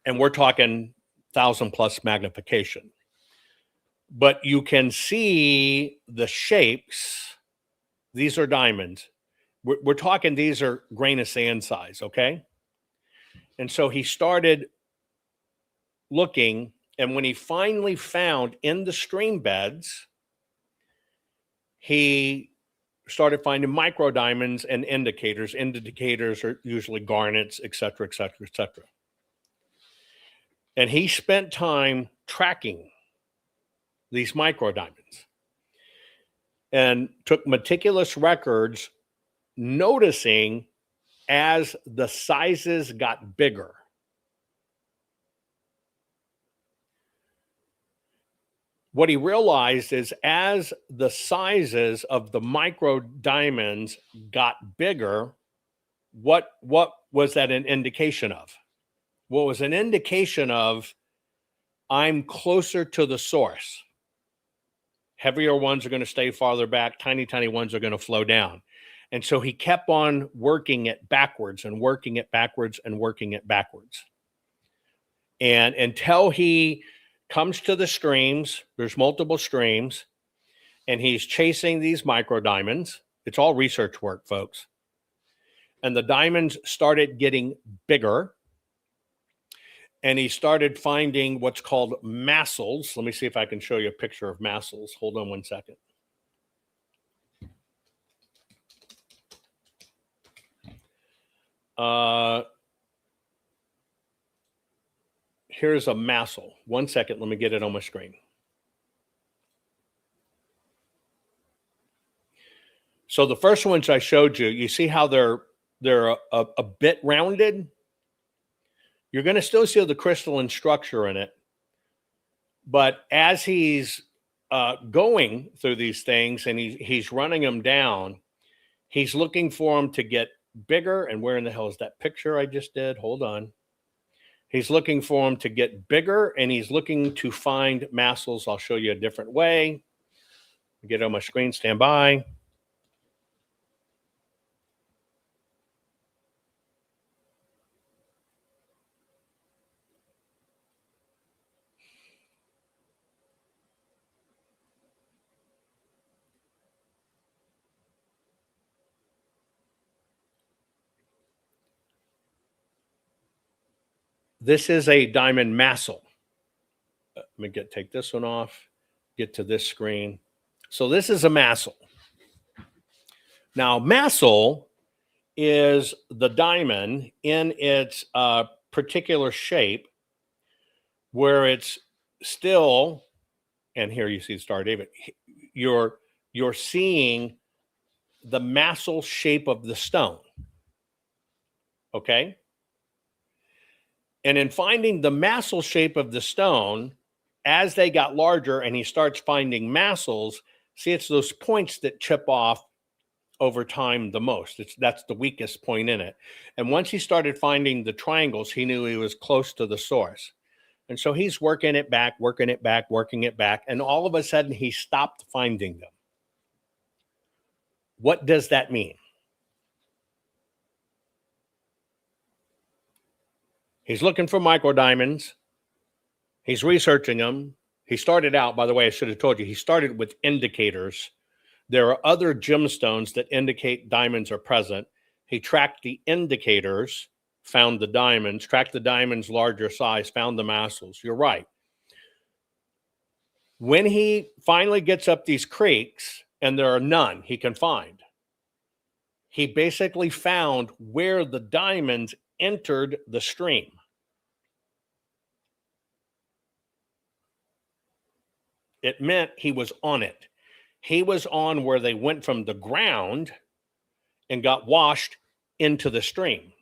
And we're talking 1,000+ magnification. But you can see the shapes. These are diamonds. We're talking these are grain of sand size, okay? And so he started looking, and when he finally found in the stream beds, he started finding micro diamonds and indicators. Indicators are usually garnets, et cetera, et cetera, et cetera. And he spent time tracking these micro diamonds and took meticulous records, noticing as the sizes got bigger. What he realized is as the sizes of the micro diamonds got bigger, what was that an indication of? What was an indication of, I'm closer to the source. Heavier ones are going to stay farther back. Tiny, tiny ones are going to flow down. And so he kept on working it backwards and working it backwards and working it backwards. And until he comes to the streams, there's multiple streams, and he's chasing these micro diamonds. It's all research work, folks. And the diamonds started getting bigger. And he started finding what's called massils. Let me see if I can show you a picture of massils. Hold on one second. Here's a massil. One second, let me get it on my screen. So the first ones I showed you, you see how they're a bit rounded? You're going to still see the crystalline structure in it. But as he's going through these things, and he's running them down. He's looking for them to get bigger. And where in the hell is that picture I just did? Hold on. He's looking for them to get bigger, and he's looking to find massels. I'll show you a different way. Get on my screen, stand by. This is a diamond massel. Let me take this one off, get to this screen. So this is a massel. Now, massel is the diamond in its particular shape where it's still, and here you see the Star of David, you're seeing the massel shape of the stone. Okay? And in finding the massel shape of the stone, as they got larger and he starts finding massels, see, it's those points that chip off over time the most. That's the weakest point in it. And once he started finding the triangles, he knew he was close to the source. And so he's working it back, working it back, working it back. And all of a sudden he stopped finding them. What does that mean? He's looking for micro diamonds. He's researching them. He started out, by the way, I should have told you, he started with indicators. There are other gemstones that indicate diamonds are present. He tracked the indicators, found the diamonds, tracked the diamonds larger size, found the massels. You're right. When he finally gets up these creeks, and there are none he can find, he basically found where the diamonds entered the stream. It meant he was on it. He was on where they went from the ground and got washed into the stream.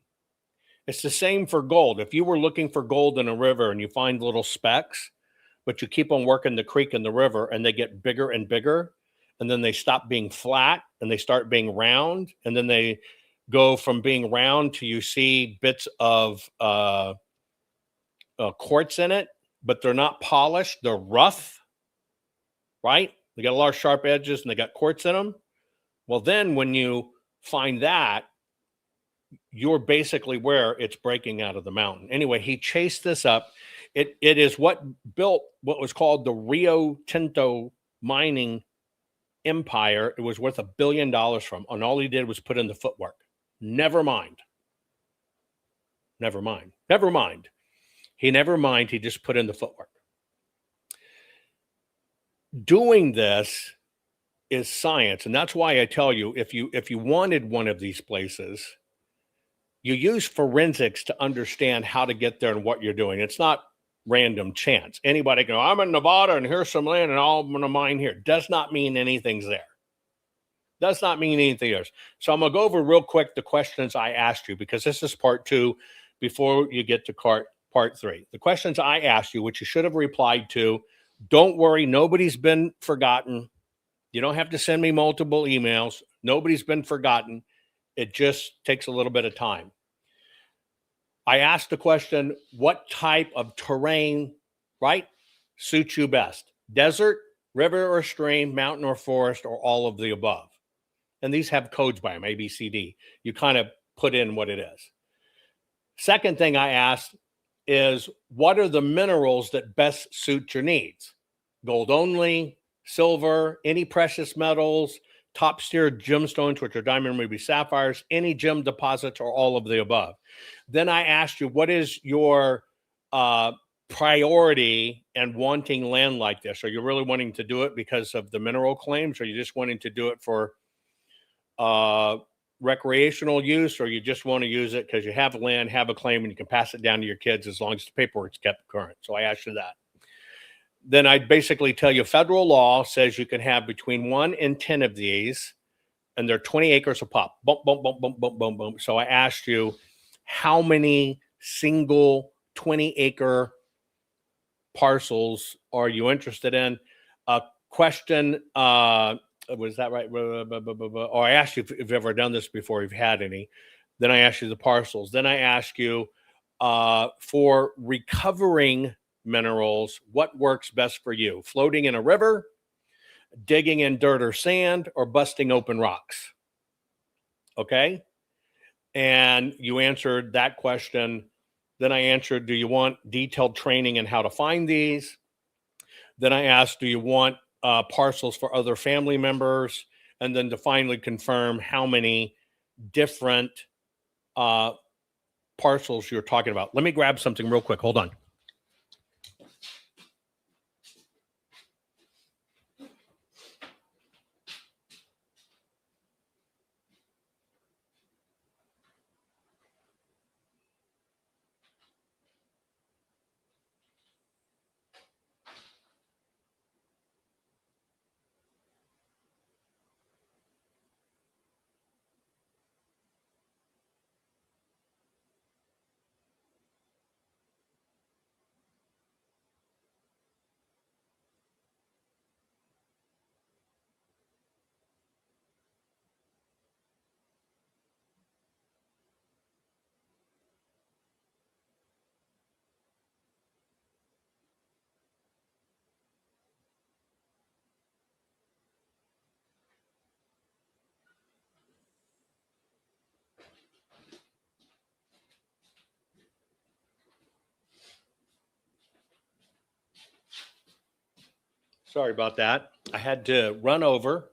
It's the same for gold. If you were looking for gold in a river and you find little specks, but you keep on working the creek and the river and they get bigger and bigger, and then they stop being flat and they start being round, and then they go from being round to you see bits of quartz in it, but they're not polished, they're rough, right? They got a lot of sharp edges and they got quartz in them. Well, then when you find that, you're basically where it's breaking out of the mountain. Anyway, he chased this up. It is what built what was called the Rio Tinto mining empire. It was worth $1 billion from, and all he did was put in the footwork. Never mind. He just put in the footwork. Doing this is science, and that's why I tell you, if you wanted one of these places, you use forensics to understand how to get there and what you're doing. It's not random chance. Anybody can go, I'm in Nevada and here's some land and I'm going to mine here. Does not mean anything's there. Does not mean anything else. So I'm going to go over real quick the questions I asked you, because this is part 2 before you get to part 3. The questions I asked you, which you should have replied to. Don't worry, nobody's been forgotten. You don't have to send me multiple emails. Nobody's been forgotten. It just takes a little bit of time. I asked the question, what type of terrain, right, suits you best? Desert, river or stream, mountain or forest, or all of the above? And these have codes by them, A, B, C, D. You kind of put in what it is. Second thing I asked is, what are the minerals that best suit your needs? Gold only, silver, any precious metals, top tier gemstones, which are diamond, ruby, sapphires, any gem deposits, or all of the above. Then I asked you, what is your priority and wanting land like this? Are you really wanting to do it because of the mineral claims? Or are you just wanting to do it for recreational use, or you just want to use it because you have land, have a claim, and you can pass it down to your kids as long as the paperwork's kept current? So I asked you that. Then I'd basically tell you federal law says you can have between 1 and 10 of these, and they're 20 acres a pop. Boom, boom, boom, boom, boom, boom, boom. So I asked you, how many single 20-acre parcels are you interested in? question, was that right? Or I asked you if you've ever done this before, you've had any. Then I asked you the parcels. Then I asked you for recovering minerals, what works best for you? Floating in a river, digging in dirt or sand, or busting open rocks? Okay. And you answered that question. Then I answered, do you want detailed training in how to find these? Then I asked, do you want parcels for other family members? And then to finally confirm how many different parcels you're talking about. Let me grab something real quick. Hold on. Sorry about that. I had to run over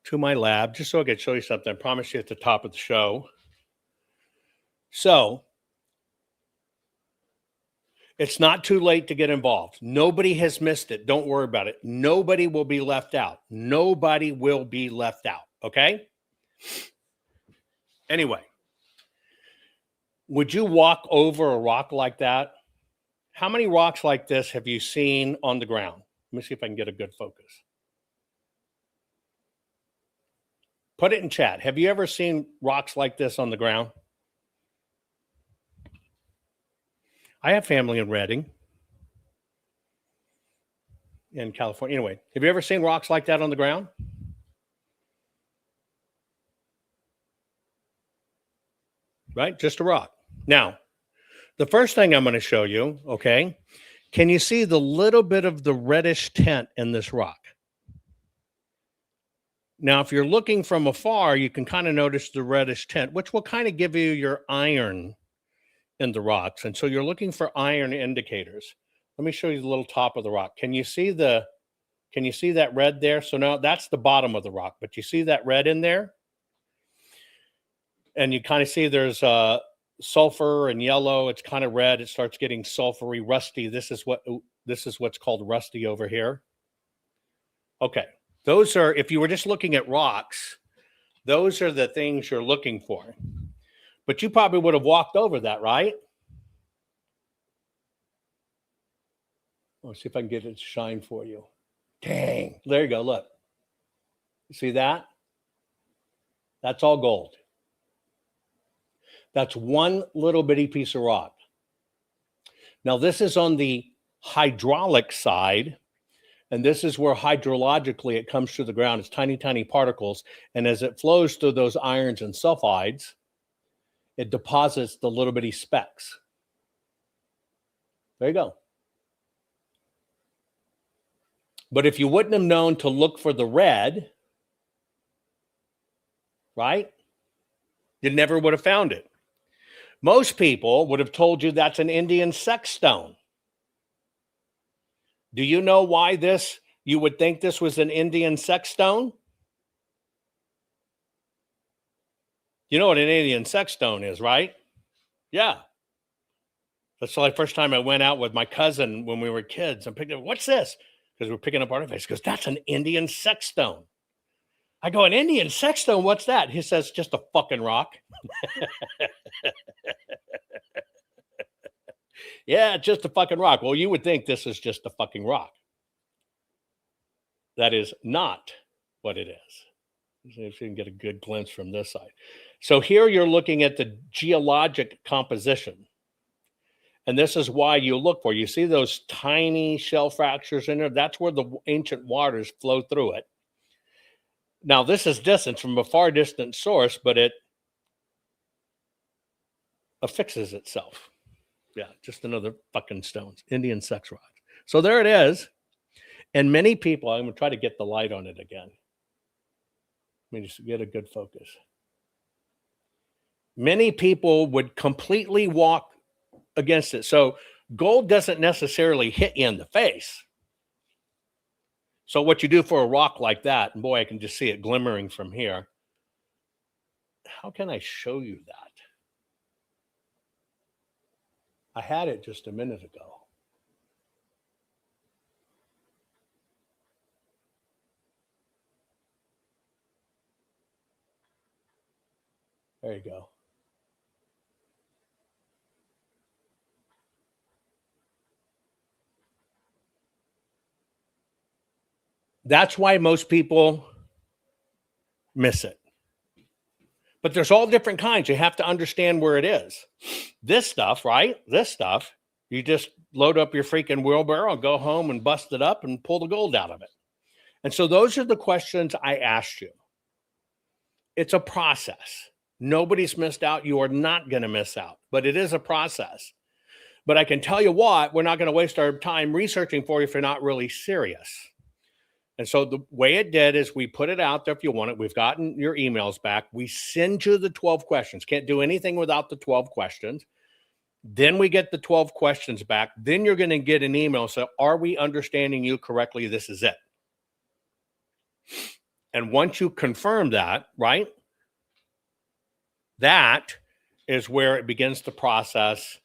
to my lab just so I could show you something. I promised you at the top of the show. So it's not too late to get involved. Nobody has missed it. Don't worry about it. Nobody will be left out. Nobody will be left out. Okay? Anyway, would you walk over a rock like that? How many rocks like this have you seen on the ground? Let me see if I can get a good focus. Put it in chat. Have you ever seen rocks like this on the ground? I have family in Redding, in California. Anyway, have you ever seen rocks like that on the ground? Right? Just a rock. Now, the first thing I'm going to show you, okay, can you see the little bit of the reddish tint in this rock? Now, if you're looking from afar, you can kind of notice the reddish tint, which will kind of give you your iron in the rocks. And so you're looking for iron indicators. Let me show you the little top of the rock. Can you see that red there? So now that's the bottom of the rock, but you see that red in there? And you kind of see there's sulfur and yellow. It's kind of red. It starts getting sulfury, rusty. This is what's called rusty over here. Okay. Those are, if you were just looking at rocks, those are the things you're looking for. But you probably would have walked over that, right? Let's see if I can get it to shine for you. Dang. There you go. Look. You see that? That's all gold. That's one little bitty piece of rock. Now, this is on the hydraulic side. And this is where hydrologically it comes to the ground. It's tiny, tiny particles. And as it flows through those irons and sulfides, it deposits the little bitty specks. There you go. But if you wouldn't have known to look for the red, right, you never would have found it. Most people would have told you that's an Indian sex stone. Do you know why you would think this was an Indian sex stone? You know what an Indian sex stone is, right? Yeah. That's the first time I went out with my cousin when we were kids. I'm picking up, what's this? Because we're picking up artifacts. He goes, that's an Indian sex stone. I go, an Indian sex stone? What's that? He says, just a fucking rock. Yeah, just a fucking rock. Well, you would think this is just a fucking rock. That is not what it is. See if you can get a good glimpse from this side. So here you're looking at the geologic composition. And this is why you look for, you see those tiny shell fractures in there? That's where the ancient waters flow through it. Now, this is distance from a far distant source, but it affixes itself. Yeah, just another fucking stones, Indian sex rods. So there it is. And many people, I'm going to try to get the light on it again. Let me just get a good focus. Many people would completely walk against it. So gold doesn't necessarily hit you in the face. So what you do for a rock like that, and boy, I can just see it glimmering from here. How can I show you that? I had it just a minute ago. There you go. That's why most people miss it. But there's all different kinds. You have to understand where it is. This stuff, right? This stuff, you just load up your freaking wheelbarrow and go home and bust it up and pull the gold out of it. And so those are the questions I asked you. It's a process. Nobody's missed out. You are not going to miss out, but it is a process. But I can tell you what, we're not going to waste our time researching for you if you're not really serious. And so the way it did is we put it out there if you want it. We've gotten your emails back. We send you the 12 questions. Can't do anything without the 12 questions. Then we get the 12 questions back. Then you're going to get an email. So are we understanding you correctly? This is it. And once you confirm that, right? That is where it begins to process.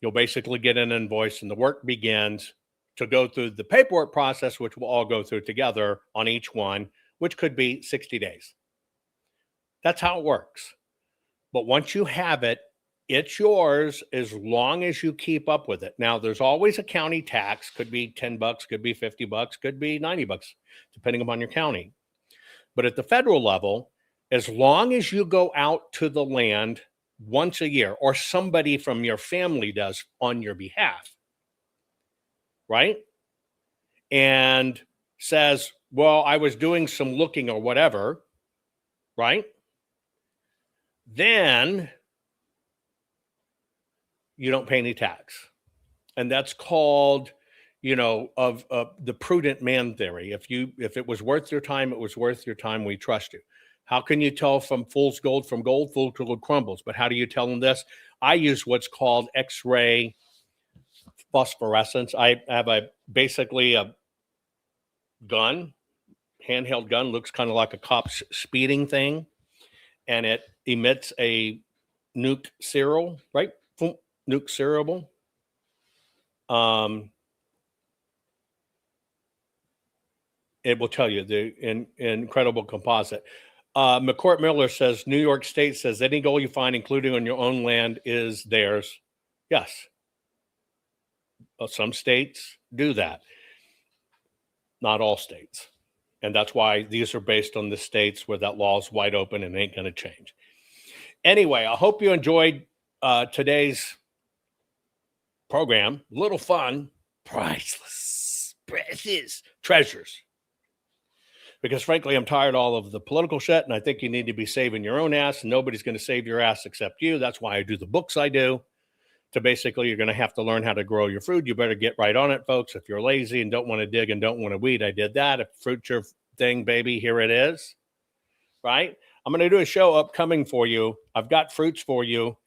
You'll basically get an invoice and the work begins to go through the paperwork process, which we'll all go through together on each one, which could be 60 days. That's how it works. But once you have it, it's yours as long as you keep up with it. Now, there's always a county tax. Could be $10, could be $50, could be $90, depending upon your county. But at the federal level, as long as you go out to the land once a year, or somebody from your family does on your behalf, right? And says, well, I was doing some looking or whatever, right? Then you don't pay any tax. And that's called, of the prudent man theory. If it was worth your time, it was worth your time. We trust you. How can you tell from fool's gold from gold? Fool's gold crumbles. But how do you tell them this? I use what's called X-ray phosphorescence. I have basically a gun, handheld gun, looks kind of like a cop's speeding thing, and it emits a nuke serial, right? Nuke serial. It will tell you the incredible composite. McCourt Miller says, New York State says any gold you find, including on your own land, is theirs. Yes. Some states do that. Not all states. And that's why these are based on the states where that law is wide open and ain't going to change. Anyway, I hope you enjoyed today's program. Little fun, priceless, precious treasures. Because frankly, I'm tired of all of the political shit, and I think you need to be saving your own ass, and nobody's going to save your ass except you. That's why I do the books I do. To basically, you're going to have to learn how to grow your food. You better get right on it, folks. If you're lazy and don't want to dig and don't want to weed, I did that. If fruit's your thing, baby, here it is. Right? I'm going to do a show upcoming for you. I've got fruits for you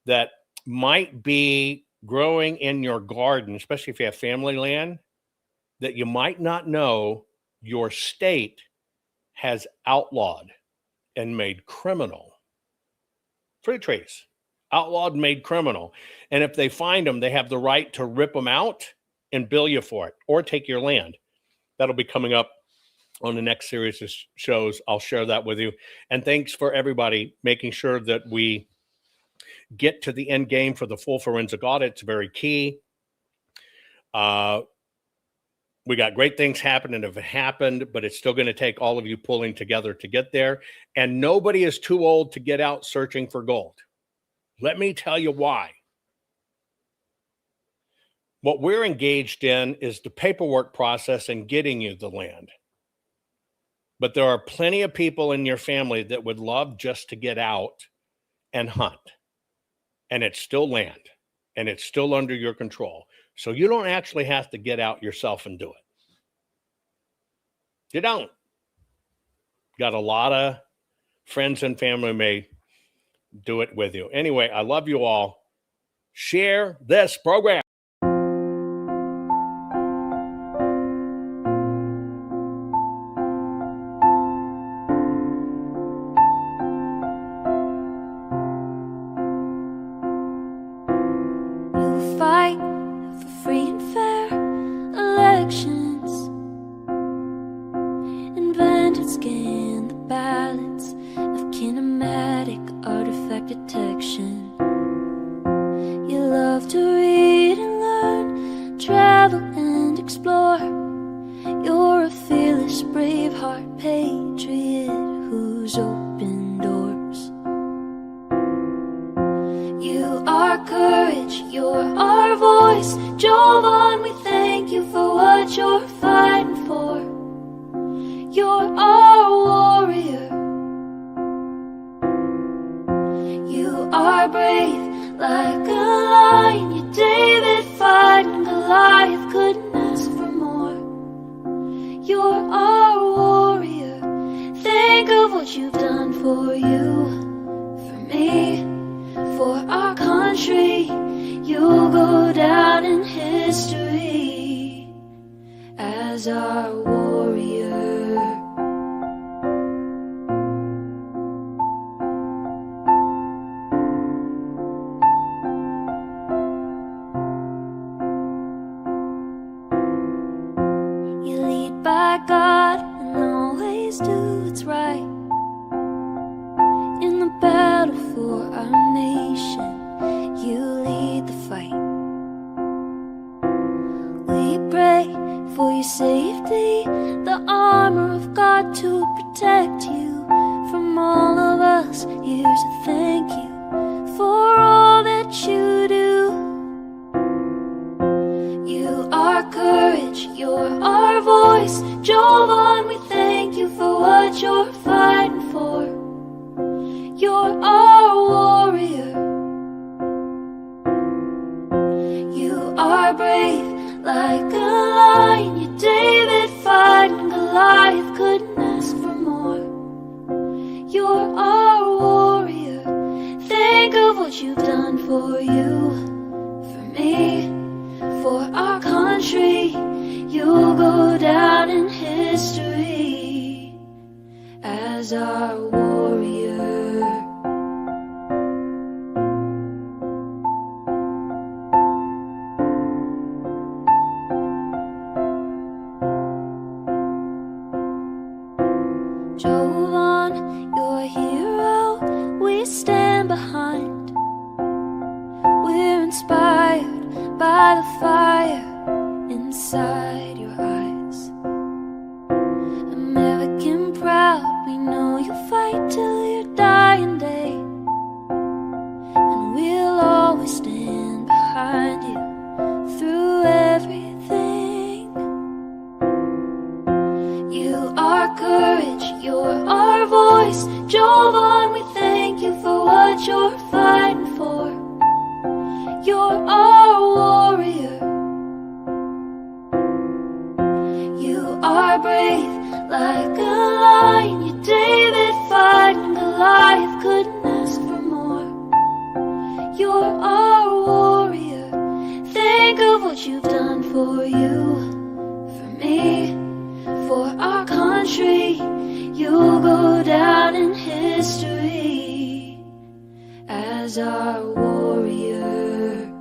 that might be growing in your garden, especially if you have family land, that you might not know your state has outlawed and made criminal. Fruit trees. Outlawed, made criminal. And if they find them, they have the right to rip them out and bill you for it or take your land. That'll be coming up on the next series of shows. I'll share that with you. And thanks for everybody making sure that we get to the end game for the full forensic audit. It's very key. We got great things happening if it happened, but it's still going to take all of you pulling together to get there. And nobody is too old to get out searching for gold. Let me tell you why. What we're engaged in is the paperwork process and getting you the land. But there are plenty of people in your family that would love just to get out and hunt. And it's still land. And it's still under your control. So you don't actually have to get out yourself and do it. You don't. Got a lot of friends and family may do it with you. Anyway, I love you all. Share this program. You fight for free and fair elections, invent and scan the ballots of kinematic artifact detection. You love to read and learn, travel and explore. You're a fearless, braveheart patriot who's opened doors. You are courage, you're our voice. Jovan, we thank you for what you're fighting for. You're our warrior. You are brave like a lion. You're David fighting Goliath, couldn't ask for more. You're our warrior. Think of what you've done for you, for me, for our country. You'll go down in history as our warrior. You lead by God and always do what's right. In the battle for our nation, you lead the fight. We pray for your safety, the armor of God to protect you from all of us. Here's a thank you for all that you do. You are courage, you're our voice. Jovan, we thank you for what you're fighting for. You're our warrior. You are brave like a lion. You're David fighting Goliath, couldn't ask for more. You're our warrior. Think of what you've done for you, for me, for our country. You'll go down in history as our warrior. Jovan, you're a hero we stand behind. We're inspired by the fire inside your eyes. American proud, we know you'll fight till your dying day. And we'll always stand behind you through everything. You are courage, you're our voice. Jovan, we thank you for what you're fighting for. You're our warrior. You are brave like a lion. You're David fighting Goliath, couldn't ask for more. You're our warrior. Think of what you've done for you, for me, for our country. You'll go down in history as our warrior.